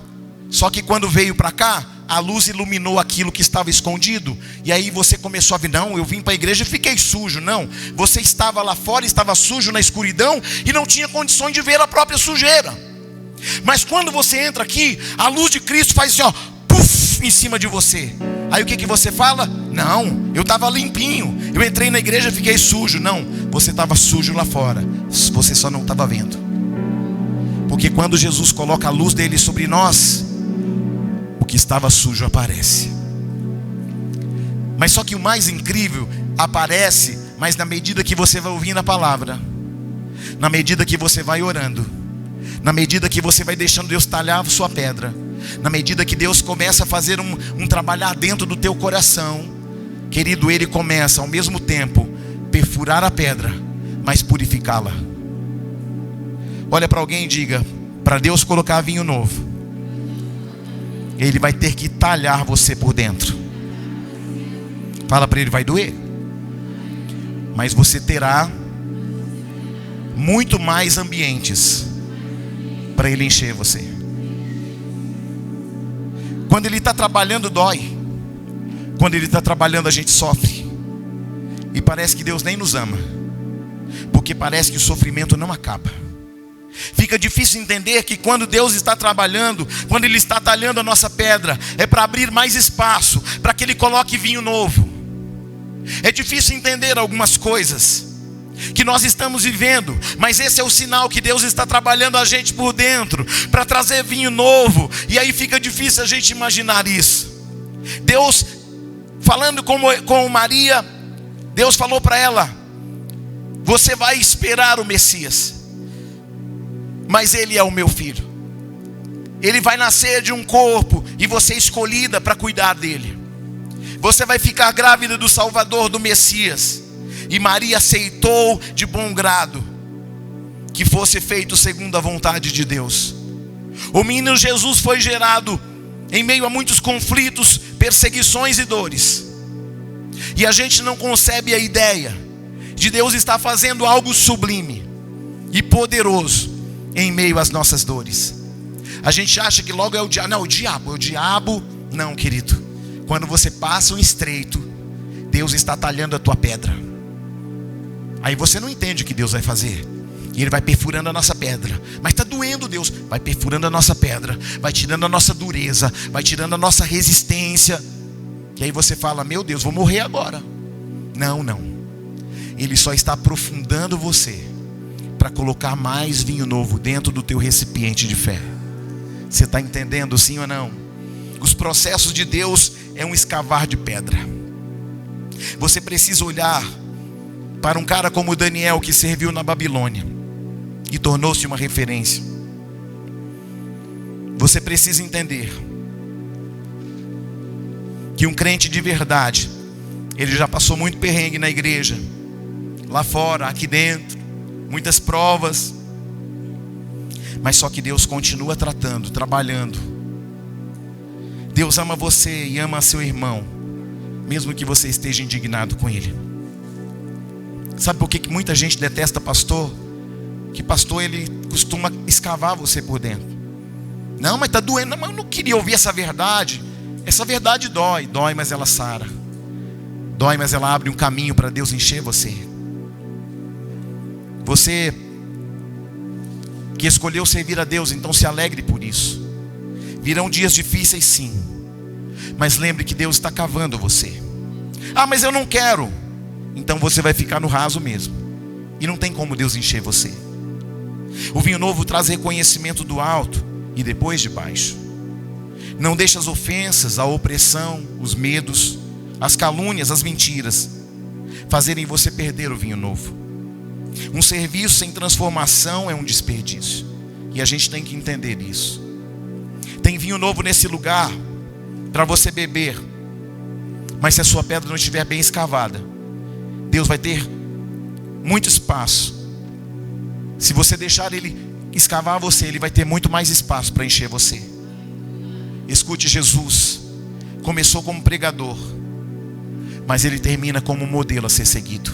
Só que quando veio para cá, a luz iluminou aquilo que estava escondido. E aí você começou a ver, não, eu vim para a igreja e fiquei sujo. Não, você estava lá fora, estava sujo na escuridão e não tinha condições de ver a própria sujeira. Mas quando você entra aqui, a luz de Cristo faz assim, ó, puff, em cima de você. Aí o que você fala? Não, eu estava limpinho, eu entrei na igreja e fiquei sujo. Não, você estava sujo lá fora, você só não estava vendo. Porque quando Jesus coloca a luz dele sobre nós, o que estava sujo aparece. Mas só que o mais incrível aparece, mas na medida que você vai ouvindo a palavra, na medida que você vai orando, na medida que você vai deixando Deus talhar a sua pedra, na medida que Deus começa a fazer um trabalhar dentro do teu coração, querido, Ele começa ao mesmo tempo perfurar a pedra, mas purificá-la. Olha para alguém e diga: para Deus colocar vinho novo, Ele vai ter que talhar você por dentro. Fala para ele: vai doer, mas você terá muito mais ambientes para Ele encher você. Quando Ele está trabalhando, dói. Quando Ele está trabalhando, a gente sofre. E parece que Deus nem nos ama, porque parece que o sofrimento não acaba. Fica difícil entender que quando Deus está trabalhando, quando Ele está talhando a nossa pedra, é para abrir mais espaço, para que Ele coloque vinho novo. É difícil entender algumas coisas que nós estamos vivendo, mas esse é o sinal que Deus está trabalhando a gente por dentro, para trazer vinho novo. E aí fica difícil a gente imaginar isso. Deus, falando com Maria, Deus falou para ela: você vai esperar o Messias, mas ele é o meu filho. Ele vai nascer de um corpo e você é escolhida para cuidar dele. Você vai ficar grávida do Salvador, do Messias. E Maria aceitou de bom grado que fosse feito segundo a vontade de Deus. O menino Jesus foi gerado em meio a muitos conflitos, perseguições e dores. E a gente não concebe a ideia de Deus estar fazendo algo sublime e poderoso em meio às nossas dores. A gente acha que logo é o diabo. Não, o diabo. Não, querido. Quando você passa um estreito, Deus está talhando a tua pedra. Aí você não entende o que Deus vai fazer. E Ele vai perfurando a nossa pedra. Mas está doendo, Deus. Vai perfurando a nossa pedra, vai tirando a nossa dureza, vai tirando a nossa resistência. E aí você fala: meu Deus, vou morrer agora. Não, não. Ele só está aprofundando você para colocar mais vinho novo dentro do teu recipiente de fé. Você está entendendo, sim ou não? Os processos de Deus é um escavar de pedra. Você precisa olhar para um cara como Daniel, que serviu na Babilônia e tornou-se uma referência. Você precisa entender que um crente de verdade, ele já passou muito perrengue na igreja, lá fora, aqui dentro, muitas provas, mas só que Deus continua tratando, trabalhando. Deus ama você e ama seu irmão, mesmo que você esteja indignado com ele. Sabe por que muita gente detesta pastor? Que pastor, ele costuma escavar você por dentro. Não, mas está doendo. Não, mas eu não queria ouvir essa verdade. Essa verdade dói, mas ela sara. Dói, mas ela abre um caminho para Deus encher você. Você que escolheu servir a Deus, então se alegre por isso. Virão dias difíceis, sim, mas lembre que Deus está cavando você. Ah, mas eu não quero. Então você vai ficar no raso mesmo, e não tem como Deus encher você. O vinho novo traz reconhecimento do alto e depois de baixo. Não deixe as ofensas, a opressão, os medos, as calúnias, as mentiras fazerem você perder o vinho novo. Um serviço sem transformação é um desperdício, e a gente tem que entender isso. Tem vinho novo nesse lugar para você beber, mas se a sua pedra não estiver bem escavada, Deus vai ter muito espaço. Se você deixar Ele escavar você, Ele vai ter muito mais espaço para encher você. Escute, Jesus começou como pregador, mas Ele termina como um modelo a ser seguido.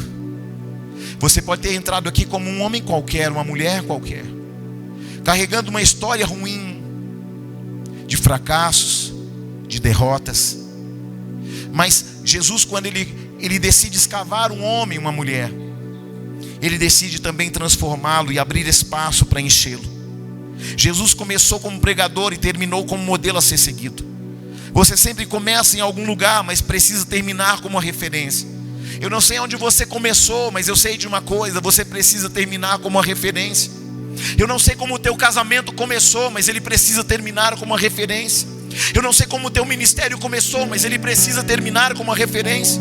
Você pode ter entrado aqui como um homem qualquer, uma mulher qualquer, carregando uma história ruim, de fracassos, de derrotas. Mas Jesus, quando ele decide escavar um homem, uma mulher, Ele decide também transformá-lo e abrir espaço para enchê-lo. Jesus começou como pregador e terminou como modelo a ser seguido. Você sempre começa em algum lugar, mas precisa terminar como uma referência. Eu não sei onde você começou, mas eu sei de uma coisa: você precisa terminar como uma referência. Eu não sei como o teu casamento começou, mas ele precisa terminar como uma referência. Eu não sei como o teu ministério começou, mas ele precisa terminar como uma referência.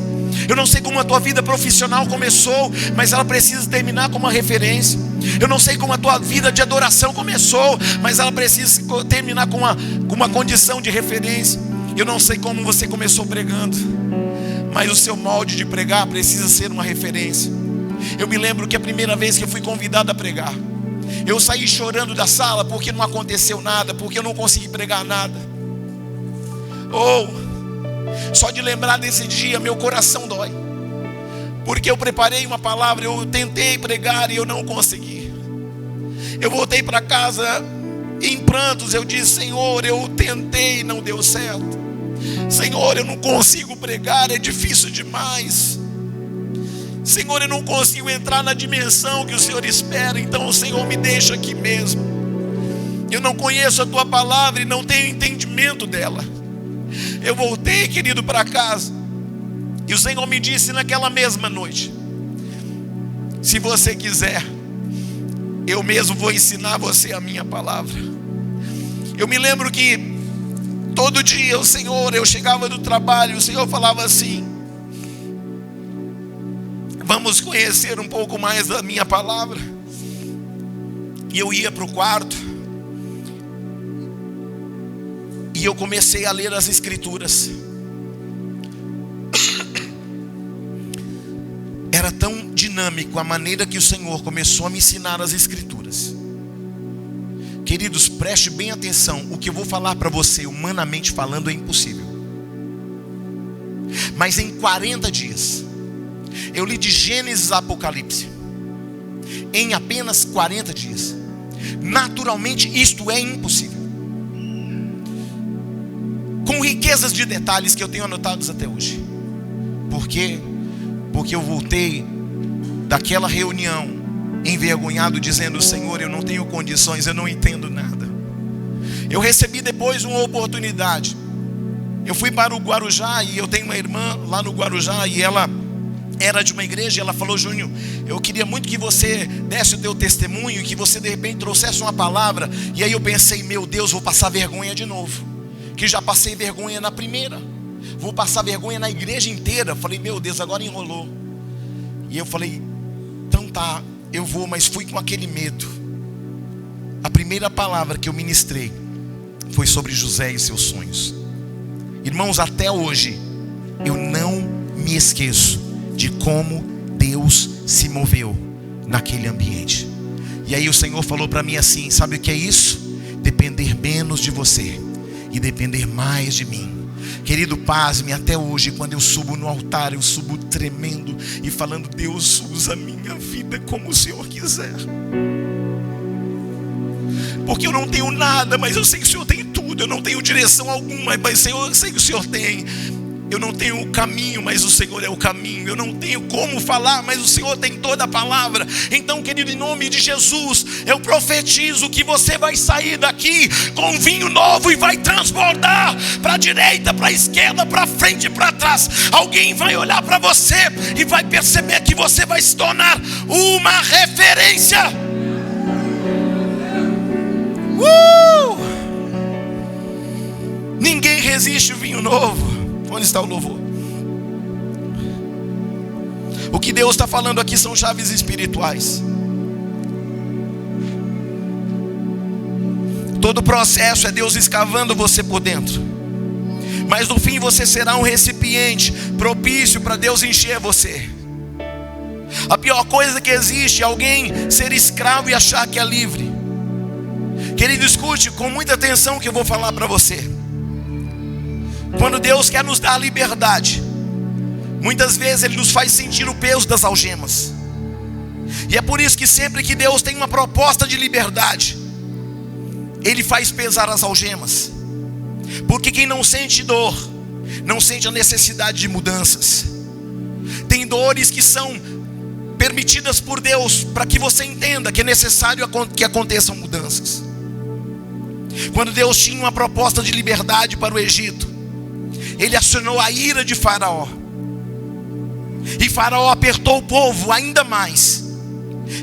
Eu não sei como a tua vida profissional começou, mas ela precisa terminar como uma referência. Eu não sei como a tua vida de adoração começou, mas ela precisa terminar com uma condição de referência. Eu não sei como você começou pregando, mas o seu molde de pregar precisa ser uma referência. Eu me lembro que a primeira vez que eu fui convidado a pregar, eu saí chorando da sala porque não aconteceu nada, porque eu não consegui pregar nada. Só de lembrar desse dia meu coração dói, porque eu preparei uma palavra, eu tentei pregar e eu não consegui. Eu voltei para casa em prantos. Eu disse: Senhor, eu tentei e não deu certo. Senhor, eu não consigo pregar, é difícil demais. Senhor, eu não consigo entrar na dimensão que o Senhor espera. Então o Senhor me deixa aqui mesmo. Eu não conheço a tua palavra e não tenho entendimento dela. Eu voltei, querido, para casa, e o Senhor me disse naquela mesma noite: se você quiser, eu mesmo vou ensinar você a minha palavra. Eu me lembro que todo dia o Senhor, eu chegava do trabalho, o Senhor falava assim: vamos conhecer um pouco mais da minha palavra. E eu ia para o quarto e eu comecei a ler as Escrituras. Era tão dinâmico a maneira que o Senhor começou a me ensinar as Escrituras. Queridos, preste bem atenção. O que eu vou falar para você, humanamente falando, é impossível. Mas em 40 dias eu li de Gênesis a Apocalipse, em apenas 40 dias. Naturalmente isto é impossível, com riquezas de detalhes que eu tenho anotados até hoje. Por quê? Porque eu voltei daquela reunião envergonhado, dizendo: Senhor, eu não tenho condições, eu não entendo nada. Eu recebi depois uma oportunidade. Eu fui para o Guarujá, e eu tenho uma irmã lá no Guarujá, e ela era de uma igreja, e ela falou: Júnior, eu queria muito que você desse o teu testemunho, e que você de repente trouxesse uma palavra. E aí eu pensei: meu Deus, vou passar vergonha de novo, que já passei vergonha na primeira, vou passar vergonha na igreja inteira. Falei: meu Deus, agora enrolou. E eu falei: então tá, eu vou, mas fui com aquele medo. A primeira palavra que eu ministrei foi sobre José e seus sonhos. Irmãos, até hoje eu não me esqueço de como Deus se moveu naquele ambiente. E aí o Senhor falou para mim assim: sabe o que é isso? Depender menos de você e depender mais de mim. Querido, pasme, até hoje quando eu subo no altar, eu subo tremendo e falando: Deus, usa a minha vida como o Senhor quiser. Porque eu não tenho nada, mas eu sei que o Senhor tem tudo. Eu não tenho direção alguma, mas Senhor, eu sei que o Senhor tem. Eu não tenho o caminho, mas o Senhor é o caminho. Eu não tenho como falar, mas o Senhor tem toda a palavra. Então, querido, em nome de Jesus, eu profetizo que você vai sair daqui com vinho novo e vai transbordar para a direita, para a esquerda, para frente e para trás. Alguém vai olhar para você e vai perceber que você vai se tornar uma referência. Ninguém resiste o vinho novo. Onde está o louvor? O que Deus está falando aqui são chaves espirituais. Todo o processo é Deus escavando você por dentro, mas no fim você será um recipiente propício para Deus encher você. A pior coisa que existe é alguém ser escravo e achar que é livre. Querido, escute com muita atenção o que eu vou falar para você. Quando Deus quer nos dar liberdade, muitas vezes Ele nos faz sentir o peso das algemas. E é por isso que sempre que Deus tem uma proposta de liberdade, Ele faz pesar as algemas. Porque quem não sente dor, não sente a necessidade de mudanças. Tem dores que são permitidas por Deus para que você entenda que é necessário que aconteçam mudanças. Quando Deus tinha uma proposta de liberdade para o Egito, Ele acionou a ira de Faraó, e Faraó apertou o povo ainda mais.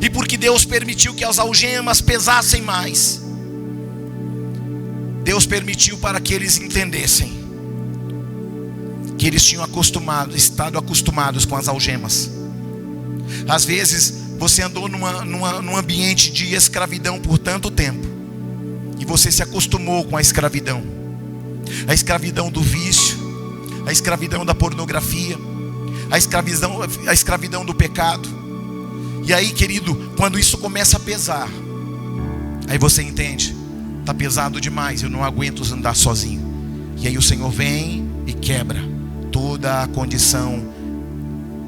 E porque Deus permitiu que as algemas pesassem mais, Deus permitiu para que eles entendessem que eles tinham estado acostumados com as algemas. Às vezes você andou num ambiente de escravidão por tanto tempo, e você se acostumou com a escravidão. A escravidão do vício, a escravidão da pornografia, a escravidão do pecado. E aí, querido, quando isso começa a pesar, aí você entende: está pesado demais, eu não aguento andar sozinho. E aí o Senhor vem e quebra toda a condição.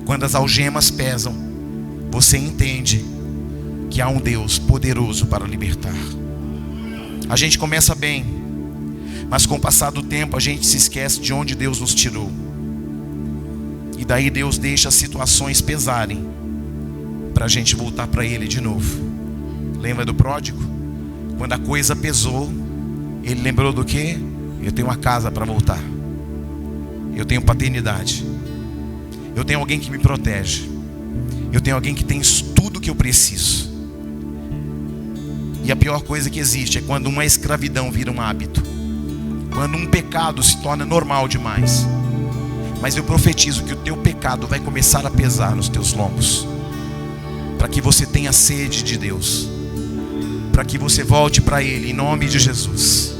Quando as algemas pesam, você entende que há um Deus poderoso para libertar. A gente começa bem, mas com o passar do tempo a gente se esquece de onde Deus nos tirou. E daí Deus deixa as situações pesarem para a gente voltar para Ele de novo. Lembra do pródigo? Quando a coisa pesou, ele lembrou do quê? Eu tenho uma casa para voltar. Eu tenho paternidade. Eu tenho alguém que me protege. Eu tenho alguém que tem tudo que eu preciso. E a pior coisa que existe é quando uma escravidão vira um hábito, quando um pecado se torna normal demais. Mas eu profetizo que o teu pecado vai começar a pesar nos teus lombos, para que você tenha sede de Deus, para que você volte para Ele em nome de Jesus.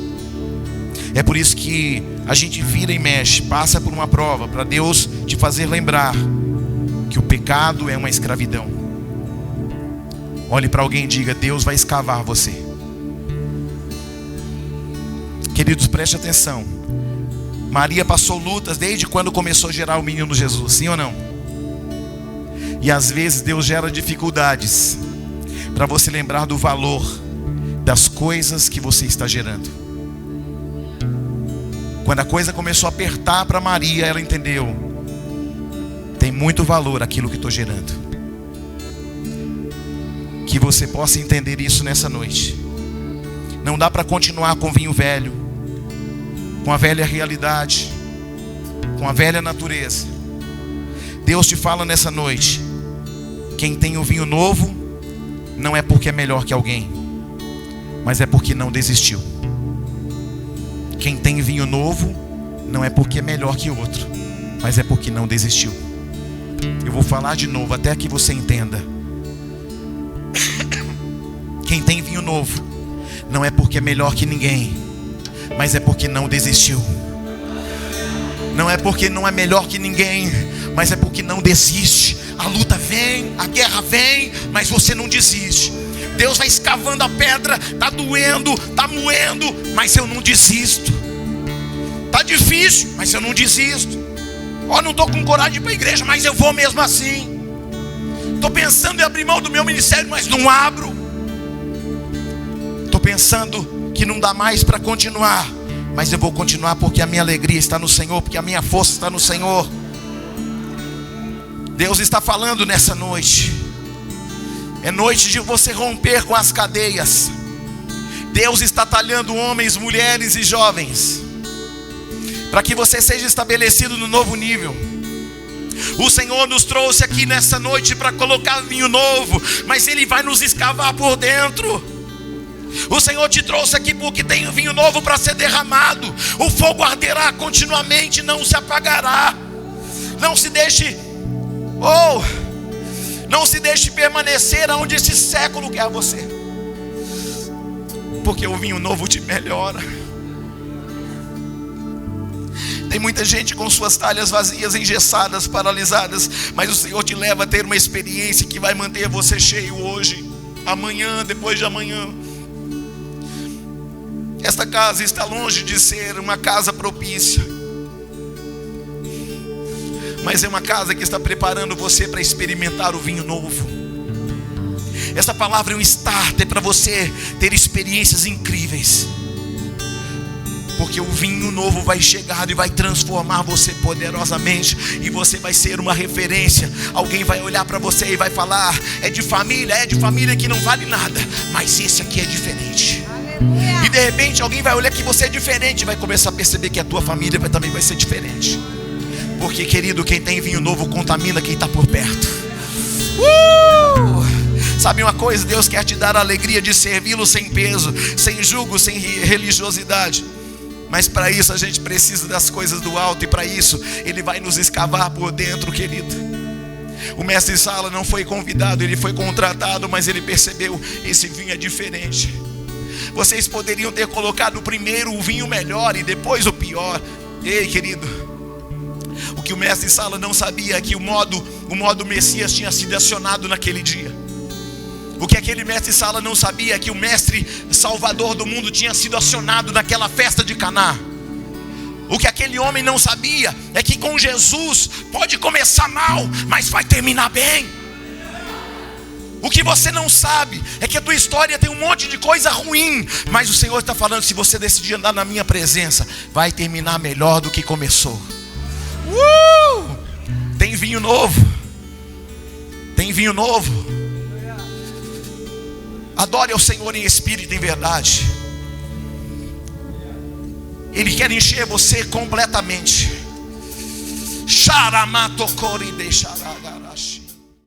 É por isso que a gente vira e mexe, passa por uma prova, para Deus te fazer lembrar que o pecado é uma escravidão. Olhe para alguém e diga: Deus vai escavar você. Queridos, preste atenção. Maria passou lutas desde quando começou a gerar o menino Jesus, sim ou não? E às vezes Deus gera dificuldades para você lembrar do valor das coisas que você está gerando. Quando a coisa começou a apertar para Maria, ela entendeu: tem muito valor aquilo que estou gerando. que você possa entender isso nessa noite. Não dá para continuar com vinho velho, com a velha realidade, com a velha natureza. Deus te fala nessa noite: quem tem o vinho novo não é porque é melhor que alguém, mas é porque não desistiu. Quem tem vinho novo não é porque é melhor que outro, mas é porque não desistiu. Eu vou falar de novo até que você entenda. Quem tem vinho novo não é porque é melhor que ninguém, mas é porque não desistiu. Não é porque não é melhor que ninguém, mas é porque não desiste. A luta vem, a guerra vem, mas você não desiste. Deus vai escavando a pedra, está doendo, está moendo, mas eu não desisto. Está difícil, mas eu não desisto. Não estou com coragem de ir para a igreja, mas eu vou mesmo assim. Estou pensando em abrir mão do meu ministério, mas não abro. Estou pensando que não dá mais para continuar, mas eu vou continuar porque a minha alegria está no Senhor, porque a minha força está no Senhor. Deus está falando nessa noite. É noite de você romper com as cadeias. Deus está talhando homens, mulheres e jovens, para que você seja estabelecido no novo nível. O Senhor nos trouxe aqui nessa noite para colocar vinho novo, mas Ele vai nos escavar por dentro. O Senhor te trouxe aqui porque tem vinho novo para ser derramado. O fogo arderá continuamente, não se apagará. Não se deixe, não se deixe permanecer onde esse século quer você, porque o vinho novo te melhora. Tem muita gente com suas talhas vazias, engessadas, paralisadas, mas o Senhor te leva a ter uma experiência que vai manter você cheio hoje, amanhã, depois de amanhã. Esta casa está longe de ser uma casa propícia, mas é uma casa que está preparando você para experimentar o vinho novo. Essa palavra é um starter para você ter experiências incríveis, porque o vinho novo vai chegar e vai transformar você poderosamente, e você vai ser uma referência. Alguém vai olhar para você e vai falar: é de família que não vale nada, mas esse aqui é diferente. E de repente alguém vai olhar que você é diferente, vai começar a perceber que a tua família também vai ser diferente. Porque, querido, quem tem vinho novo contamina quem está por perto. Sabe uma coisa? Deus quer te dar a alegria de servi-lo sem peso, sem jugo, sem religiosidade. Mas para isso a gente precisa das coisas do alto, e para isso Ele vai nos escavar por dentro, querido. O mestre Sala não foi convidado, ele foi contratado, mas ele percebeu: esse vinho é diferente. Vocês poderiam ter colocado primeiro o vinho melhor e depois o pior. Ei, querido, o que o mestre Sala não sabia é que o modo Messias tinha sido acionado naquele dia. O que aquele mestre Sala não sabia é que o mestre Salvador do mundo tinha sido acionado naquela festa de Caná. O que aquele homem não sabia é que com Jesus pode começar mal, mas vai terminar bem. O que você não sabe é que a tua história tem um monte de coisa ruim, mas o Senhor está falando: se você decidir andar na minha presença, vai terminar melhor do que começou. Tem vinho novo. Tem vinho novo. Adore ao Senhor em espírito e em verdade. Ele quer encher você completamente. Xaramatokori de xaragarashi.